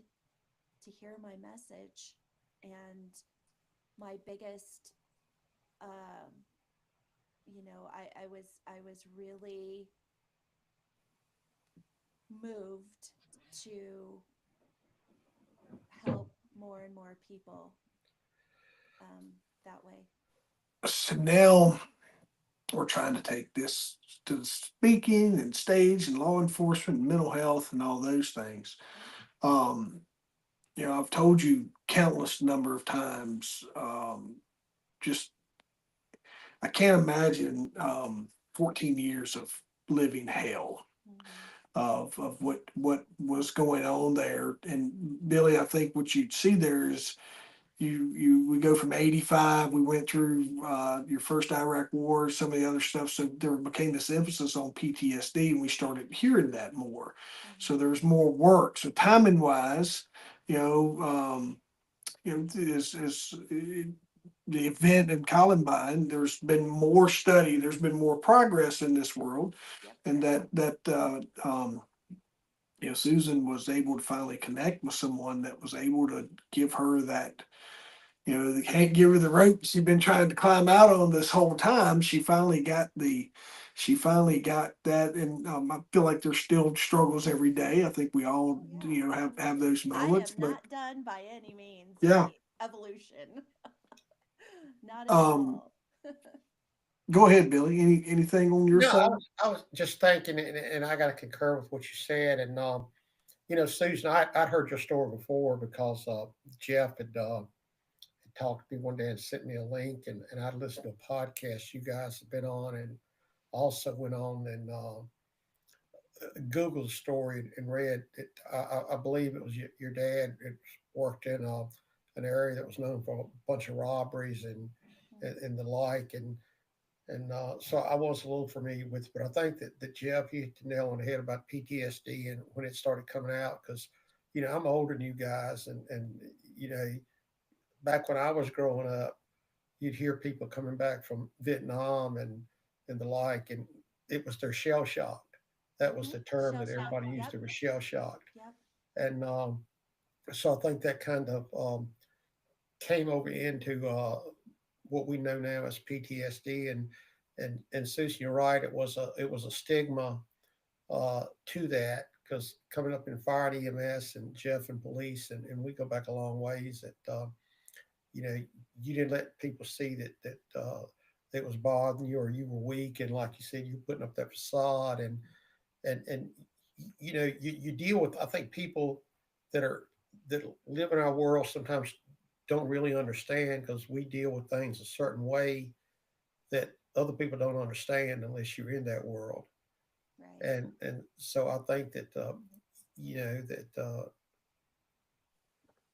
Speaker 2: to hear my message. And my biggest, um, I was really moved to help more and more people, that way.
Speaker 1: So now we're trying to take this to speaking and stage and law enforcement and mental health and all those things. Um, I've told you countless number of times, just I can't imagine 14 years of living hell,
Speaker 2: Mm-hmm.
Speaker 1: of what was going on there. And Billy, I think what you'd see there is we go from 85, we went through your first Iraq war, some of the other stuff. So there became this emphasis on PTSD, and we started hearing that more. So
Speaker 2: Mm-hmm.
Speaker 1: there was more work. So timing wise, you know, is the event in Columbine, there's been more study, there's been more progress in this world,
Speaker 2: Yep.
Speaker 1: and Susan was able to finally connect with someone that was able to give her that. They can't give her the rope she's been trying to climb out on this whole time. She finally got that, and I feel like there's still struggles every day. I think we all,
Speaker 2: Oh, yeah.
Speaker 1: have those
Speaker 2: I
Speaker 1: moments,
Speaker 2: am
Speaker 1: but
Speaker 2: not done by any means in
Speaker 1: yeah.
Speaker 2: the evolution. Not at
Speaker 1: Um,
Speaker 2: all.
Speaker 1: Go ahead, Billy. Anything on your
Speaker 3: No,
Speaker 1: side?
Speaker 3: I was just thinking, and I got to concur with what you said. And Susan, I'd heard your story before because Jeff had talked to me one day and sent me a link, and I'd listened to a podcast you guys have been on, and also went on and Googled the story and read it. I believe it was your dad. It worked in an area that was known for a bunch of robberies and the like, and so I was a little familiar with it. But I think that Jeff, you hit the nail on the head about PTSD and when it started coming out, because I'm older than you guys, and back when I was growing up, you'd hear people coming back from Vietnam and the like, and it was their shell shock, That was the term
Speaker 2: Shell
Speaker 3: that
Speaker 2: shock.
Speaker 3: everybody used.
Speaker 2: Yep.
Speaker 3: They were shell shocked,
Speaker 2: Yep.
Speaker 3: and so I think that kind of came over into what we know now as PTSD. And Susan, you're right. It was a stigma to that, because coming up in fire and EMS and Jeff and police, and we go back a long ways. That you know, you didn't let people see that it was bothering you, or you were weak, and like you said, you're putting up that facade. And you deal with, I think, people that are that live in our world sometimes don't really understand, because we deal with things a certain way that other people don't understand unless you're in that world.
Speaker 2: Right.
Speaker 3: And so I think that you know that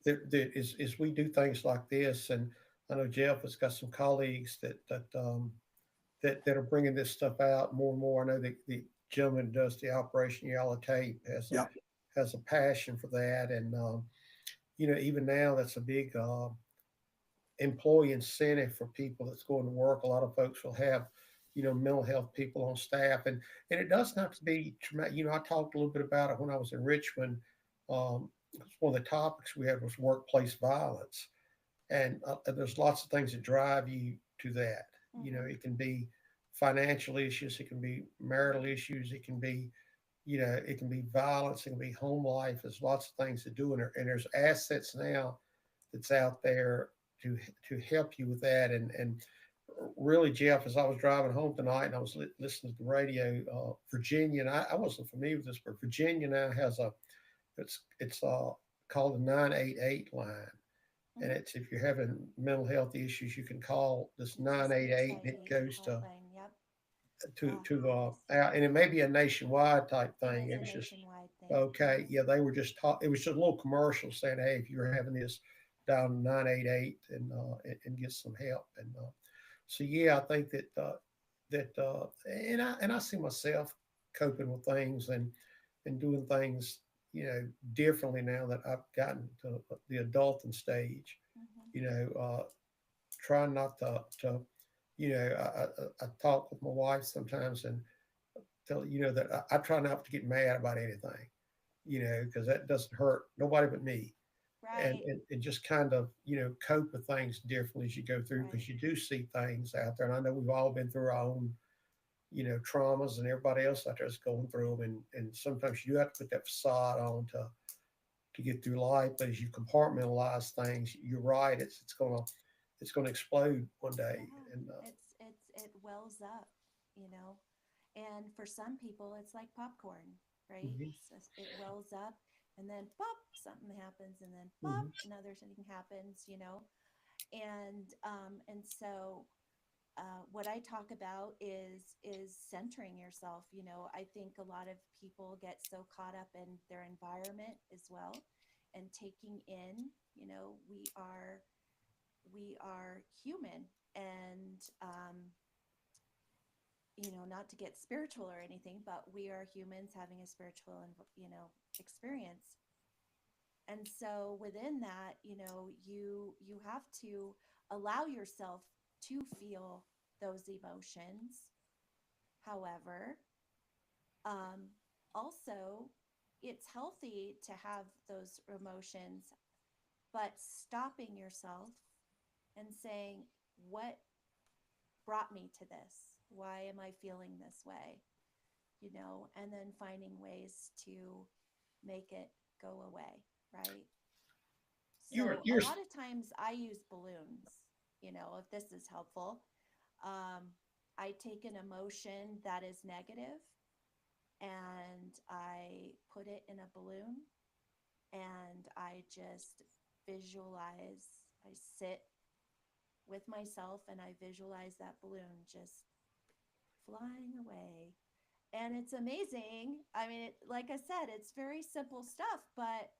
Speaker 3: that is we do things like this. And I know Jeff has got some colleagues that are bringing this stuff out more and more. I know the gentleman who does the Operation Yellow Tape
Speaker 1: Yeah.
Speaker 3: has a passion for that. And even now, that's a big employee incentive for people that's going to work. A lot of folks will have mental health people on staff. And it doesn't have to be traumatic. I talked a little bit about it when I was in Richmond. um, One of the topics we had was workplace violence. And there's lots of things that drive you to that.
Speaker 2: Mm-hmm.
Speaker 3: It can be financial issues, it can be marital issues, it can be violence, it can be home life. There's lots of things to do, and there's assets now that's out there to to help you with that. And really, Jeff, as I was driving home tonight and I was listening to the radio, Virginia, and I wasn't familiar with this, but Virginia now has it's called the 988 line. And
Speaker 2: Mm-hmm.
Speaker 3: it's, if you're having mental health issues, you can call this
Speaker 2: It's a
Speaker 3: 988, and it
Speaker 2: suicide
Speaker 3: goes to
Speaker 2: hotline. Yep.
Speaker 3: to
Speaker 2: Ah,
Speaker 3: to
Speaker 2: yes.
Speaker 3: out, and it may be a nationwide type
Speaker 2: It
Speaker 3: thing.
Speaker 2: is
Speaker 3: It
Speaker 2: a
Speaker 3: was just
Speaker 2: nationwide thing.
Speaker 3: okay. Yeah, they were just it was just a little commercial saying, hey, if you're having this, dial 988 and get some help. And so yeah, I think and I see myself coping with things and doing things differently now that I've gotten to the adulting stage.
Speaker 2: Mm-hmm.
Speaker 3: You know, trying not to I talk with my wife sometimes and tell that I try not to get mad about anything, because that doesn't hurt nobody but me. and,
Speaker 2: Right.
Speaker 3: and and just kind of cope with things differently as you go through,
Speaker 2: Right.
Speaker 3: because you do see things out there. And I know we've all been through our own traumas, and everybody else out there is going through them. And sometimes you have to put that facade on to get through life. But as you compartmentalize things, you're right, it's gonna explode one day.
Speaker 2: Yeah.
Speaker 3: And
Speaker 2: It wells up, you know. And for some people, it's like popcorn, right?
Speaker 3: mhm,
Speaker 2: So it wells up, and then pop, something happens, and then pop,
Speaker 3: mhm.
Speaker 2: another thing happens, you know. And so what I talk about is centering yourself. You know, I think a lot of people get so caught up in their environment as well, and taking in. You know, we are human, and not to get spiritual or anything, but we are humans having a spiritual and experience. And so within that, you have to allow yourself to feel those emotions. However, um, also, it's healthy to have those emotions, but stopping yourself and saying, what brought me to this? Why am I feeling this way? And then finding ways to make it go away, right?
Speaker 3: you're
Speaker 2: So a
Speaker 3: you're
Speaker 2: lot of times I use balloons, if this is helpful. Um, I take an emotion that is negative and I put it in a balloon, and I just visualize, I sit with myself and I visualize that balloon just flying away. And it's amazing. I mean, like I said, it's very simple stuff, but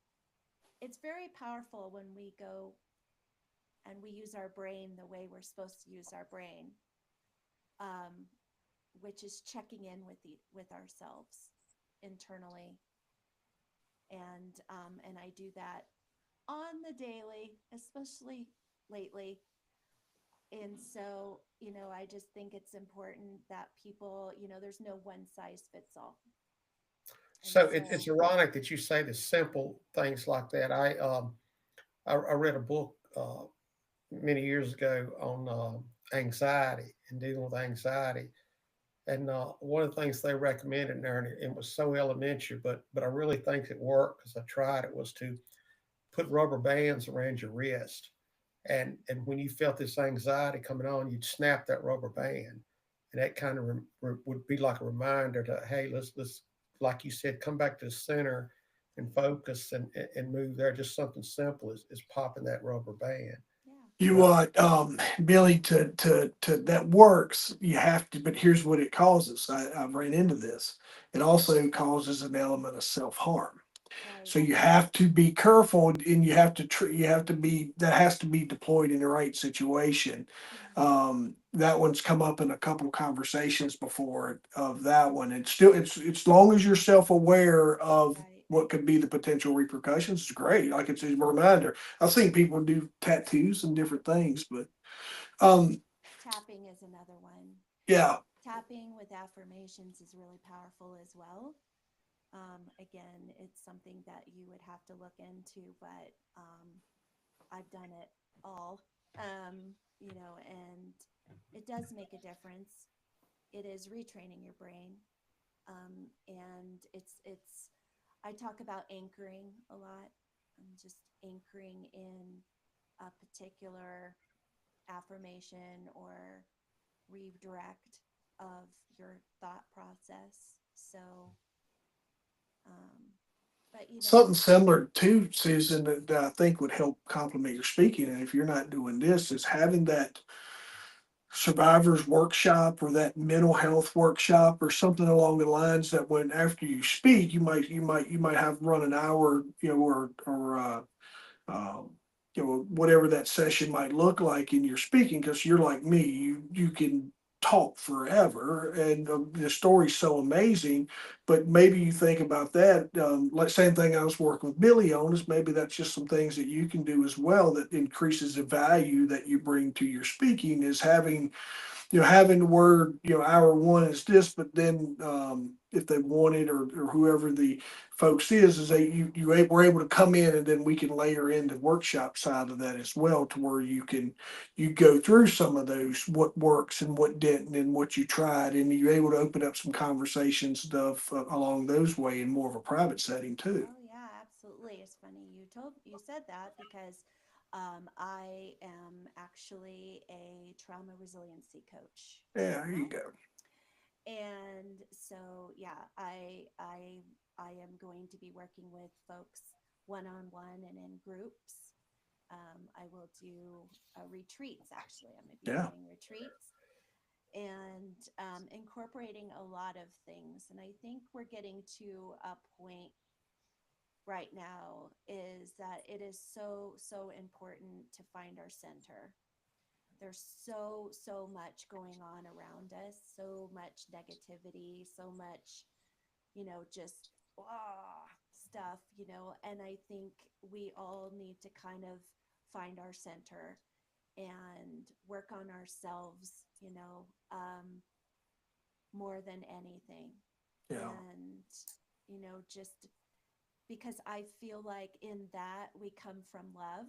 Speaker 2: it's very powerful when we go and we use our brain the way we're supposed to use our brain, um, which is checking in with ourselves internally. And I do that on the daily, especially lately. And so, I just think it's important that people, there's no one size fits all. And
Speaker 3: So it's
Speaker 2: so,
Speaker 3: ironic that you say the simple things like that. I read a book many years ago on anxiety and dealing with anxiety, and one of the things they recommended there, and it was so elementary, but I really think it worked because I tried it, was to put rubber bands around your wrist, and when you felt this anxiety coming on, you'd snap that rubber band, and that kind of would be like a reminder to, hey, let's like you said, come back to the center and focus and move there. Just something simple as popping that rubber band.
Speaker 2: yeah,
Speaker 1: You
Speaker 3: But
Speaker 1: want, Billy, to that works. You have to, but here's what it causes. I've ran into this. It also causes an element of self-harm.
Speaker 2: right.
Speaker 1: So you have to be careful, and you have to be, that has to be deployed in the right situation.
Speaker 2: Mhm.
Speaker 1: That one's come up in a couple of conversations before of that one. It's still, it's long as you're self-aware of
Speaker 2: Right.
Speaker 1: what could be the potential repercussions, it's great. Like it's a reminder. I've seen people do tattoos and different things, but um,
Speaker 2: Tapping is another one.
Speaker 1: yeah,
Speaker 2: Tapping with affirmations is really powerful as well. Again, it's something that you would have to look into, but I've done it all, and it does make a difference. It is retraining your brain, and it's. I talk about anchoring a lot. Just anchoring in a particular affirmation or redirect of your thought process. So, um, but
Speaker 1: something similar to Susan that I think would help complement your speaking. And if you're not doing this, is having that survivors workshop or that mental health workshop or something along the lines that when after you speak, you might have run an hour, um, whatever that session might look like in your speaking, because you're like me, you can talk forever, and the story's so amazing. But maybe you think about that. Like same thing I was working with Billy on is maybe that's just some things that you can do as well that increases the value that you bring to your speaking is having having the word, hour one is this, but then if they want it or whoever the folks is they we're able to come in and then we can layer in the workshop side of that as well to where you go through some of those what works and what didn't and what you tried and you're able to open up some conversation stuff along those way in more of a private setting too.
Speaker 2: oh yeah, absolutely. It's funny you said that because I am actually a trauma resiliency coach
Speaker 1: Yeah,
Speaker 2: as
Speaker 1: there you
Speaker 2: well,
Speaker 1: go.
Speaker 2: and so yeah, I am going to be working with folks one on one and in groups. I will do retreats. Actually, I'm going to be
Speaker 1: Yeah.
Speaker 2: doing retreats and incorporating a lot of things. And I think we're getting to a point right now is that it is so important to find our center. There's so much going on around us, so much negativity, so much, just stuff, and I think we all need to kind of find our center and work on ourselves, more than anything.
Speaker 1: Yeah.
Speaker 2: And, just because I feel like in that we come from love,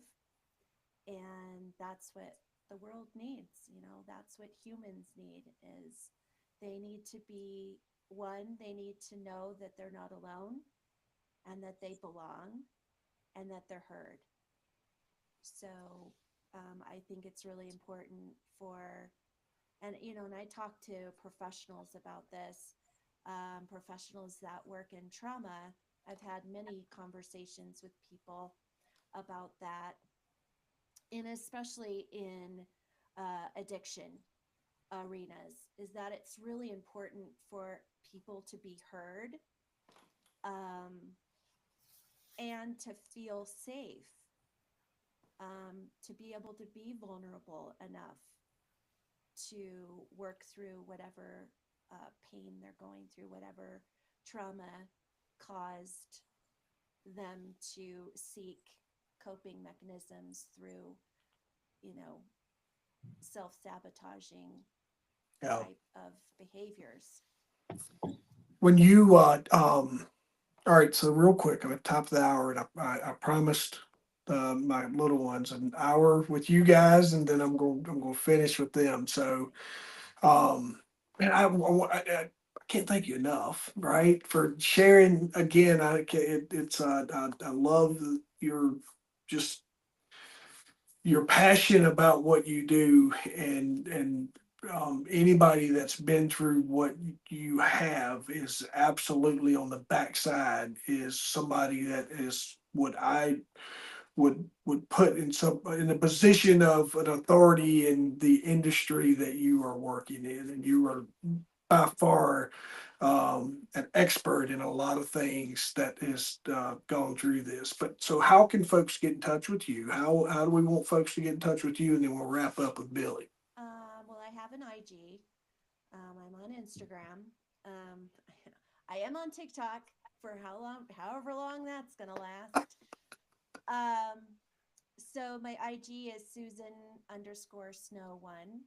Speaker 2: and that's what the world needs. That's what humans need is they need to be one, they need to know that they're not alone and that they belong and that they're heard. So I think it's really important for, and I talk to professionals about this, professionals that work in trauma. I've had many conversations with people about that, and especially in addiction arenas, is that it's really important for people to be heard, um, and to feel safe, to be able to be vulnerable enough to work through whatever pain they're going through, whatever trauma caused them to seek coping mechanisms through, you know, self sabotaging
Speaker 1: Yeah.
Speaker 2: type of behaviors.
Speaker 1: When you All right, so real quick, I'm at the top of the hour, and I promised my little ones an hour with you guys, and then I'm going to finish with them. So, and I can't thank you enough, right, for sharing again. I love your just your passion about what you do, and anybody that's been through what you have is absolutely on the backside is somebody that is what I would put in a position of an authority in the industry that you are working in, and you are by far an expert in a lot of things that has gone through this. But so, how can folks get in touch with you? How do we want folks to get in touch with you? And then we'll wrap up with Billy.
Speaker 2: Well, I have an IG. I'm on Instagram. Um, I am on TikTok for how long, however long that's gonna last. Um, so my IG is Susan_Snow1,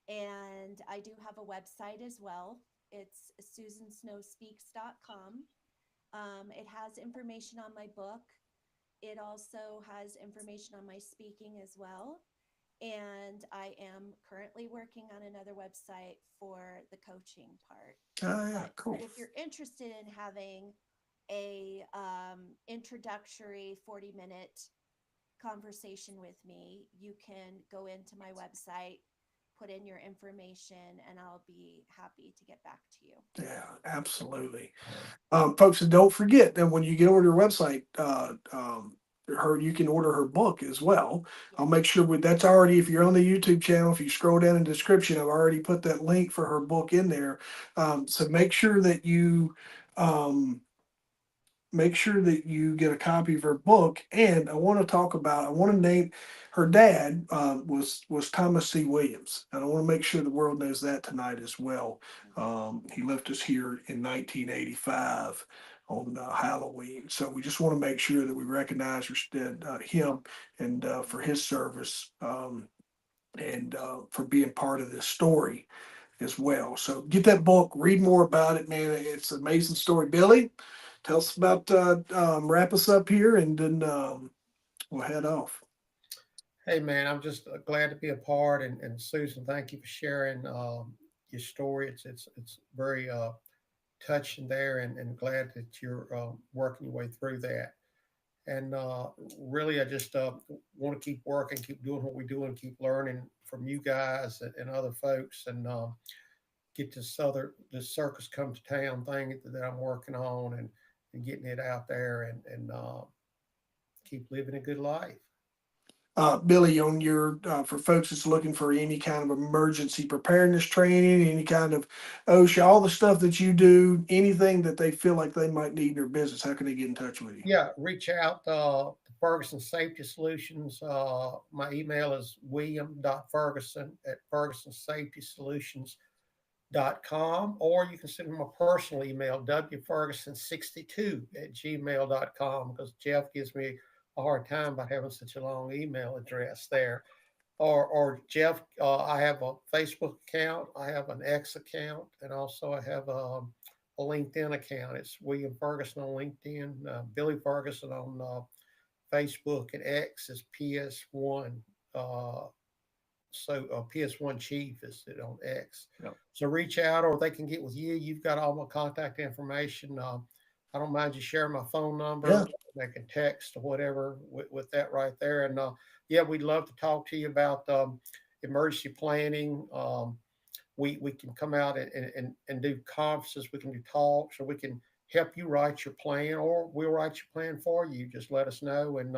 Speaker 2: and I do have a website as well. It's SusanSnowSpeaks.com. It has information on my book. It also has information on my speaking as well. And I am currently working on another website for the coaching part.
Speaker 1: Oh yeah,
Speaker 2: But
Speaker 1: cool.
Speaker 2: if you're interested in having a introductory 40-minute conversation with me, you can go into my website, put in your information, and I'll be happy to get back to you.
Speaker 1: Yeah, absolutely. Folks, and don't forget that when you get over to her website, you can order her book as well. I'll
Speaker 2: Yes.
Speaker 1: make sure that's already, if you're on the YouTube channel, if you scroll down in the description, I've already put that link for her book in there. So um, make sure that you get a copy of her book. And I want to name her dad was Thomas C. Williams. And I want to make sure the world knows that tonight as well. He left us here in 1985 on Halloween. So we just want to make sure that we recognize him and for his service and for being part of this story as well. So get that book, read more about it, man. It's an amazing story. Billy, tell us about wrap us up here, and then we'll head off.
Speaker 3: Hey man, I'm just glad to be a part. And Susan, thank you for sharing your story. It's very touching there, and glad that you're working your way through that. And really, I just want to keep working, keep doing what we do, and keep learning from you guys and other folks, and get this circus come to town thing that I'm working on, and getting it out there, and keep living a good life.
Speaker 1: Billy, on your for folks that's looking for any kind of emergency preparedness training, any kind of OSHA, all the stuff that you do, anything that they feel like they might need in their business, how can they get in touch with you?
Speaker 3: Yeah, reach out to Ferguson Safety Solutions. My email is william.ferguson@fergusonsafetysolutions.com, or you can send me my personal email, wferguson62@gmail.com, because Jeff gives me a hard time by having such a long email address there. Or Jeff, I have a Facebook account, I have an X account, and also I have a LinkedIn account. It's William Ferguson on LinkedIn, Billy Ferguson on Facebook, and X is PS1. Uh, PS1 Chief is it on X.
Speaker 1: Yep.
Speaker 3: So reach out, or they can get with you. You've got all my contact information. I don't mind you sharing my phone number.
Speaker 1: Yeah.
Speaker 3: They can text or whatever with that right there. And yeah, we'd love to talk to you about emergency planning. We can come out and do conferences. We can do talks, or we can help you write your plan, or we'll write your plan for you. Just let us know. And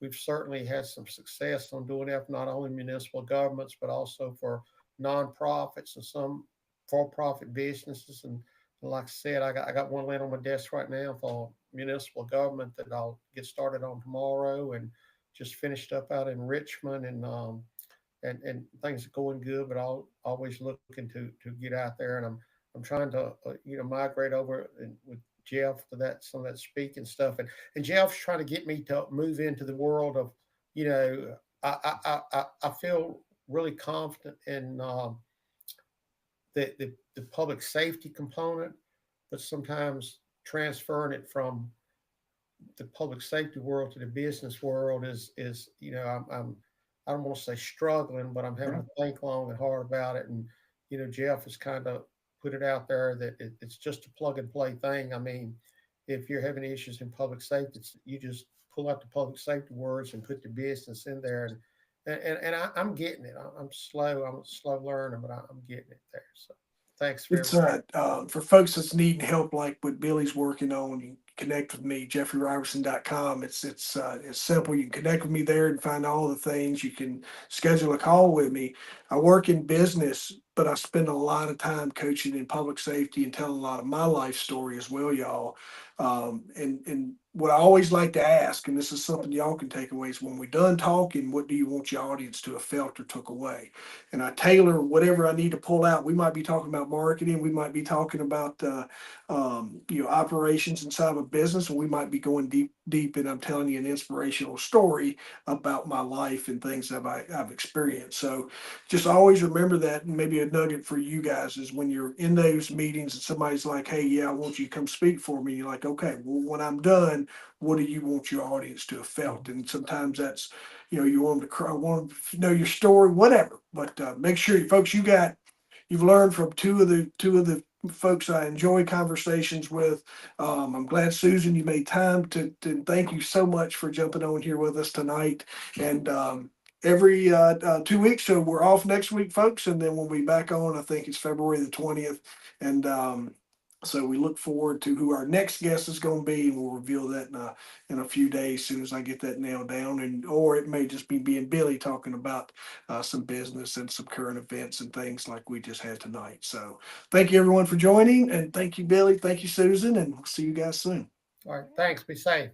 Speaker 3: we've certainly had some success on doing that for not only municipal governments, but also for nonprofits and some for-profit businesses. And like I said, I got one laying on my desk right now for municipal government that I'll get started on tomorrow, and just finished up out in Richmond, and things are going good, but I'll always looking to get out there, and I'm trying to migrate over and with Jeff to that some of that speaking stuff, and Jeff's trying to get me to move into the world of you know I feel really confident in the public safety component, but sometimes transferring it from the public safety world to the business world is I don't want to say struggling, but I'm having to think long and hard about it. And Jeff has kind of put it out there that it's just a plug and play thing. I mean, if you're having issues in public safety, you just pull out the public safety words and put the business in there, and I'm getting it. I'm slow. I'm a slow learner, but I'm getting it there. So thanks for
Speaker 1: It's
Speaker 3: everything.
Speaker 1: for folks that's needing help like what Billy's working on, you can connect with me, jeffreyrobertson.com. It's simple. You can connect with me there and find all the things. You can schedule a call with me. I work in business, but I spend a lot of time coaching in public safety and telling a lot of my life story as well, y'all. And what I always like to ask, and this is something y'all can take away, is when we're done talking, what do you want your audience to have felt or took away? And I tailor whatever I need to pull out. We might be talking about marketing, we might be talking about operations inside of a business, and we might be going deep. And I'm telling you an inspirational story about my life and things that I've experienced. So just always remember that. And maybe a nugget for you guys is when you're in those meetings and somebody's like, "Hey, yeah, I want you to come speak for me." You're like, "Okay, well, when I'm done, what do you want your audience to have felt?" And sometimes that's you want them to cry, want them to know your story, whatever. But make sure, folks, you've learned from two of the folks I enjoy conversations with. I'm glad, Susan, you made time to thank you so much for jumping on here with us tonight. And every 2 weeks, so we're off next week, folks, and then we'll be back on. I think it's February the 20th, and so we look forward to who our next guest is going to be, and we'll reveal that in a few days, as soon as I get that nailed down. And or it may just be me and Billy talking about some business and some current events and things like we just had tonight. So thank you everyone for joining, and thank you, Billy. Thank you, Susan, and we'll see you guys soon.
Speaker 3: All right, thanks. Be safe.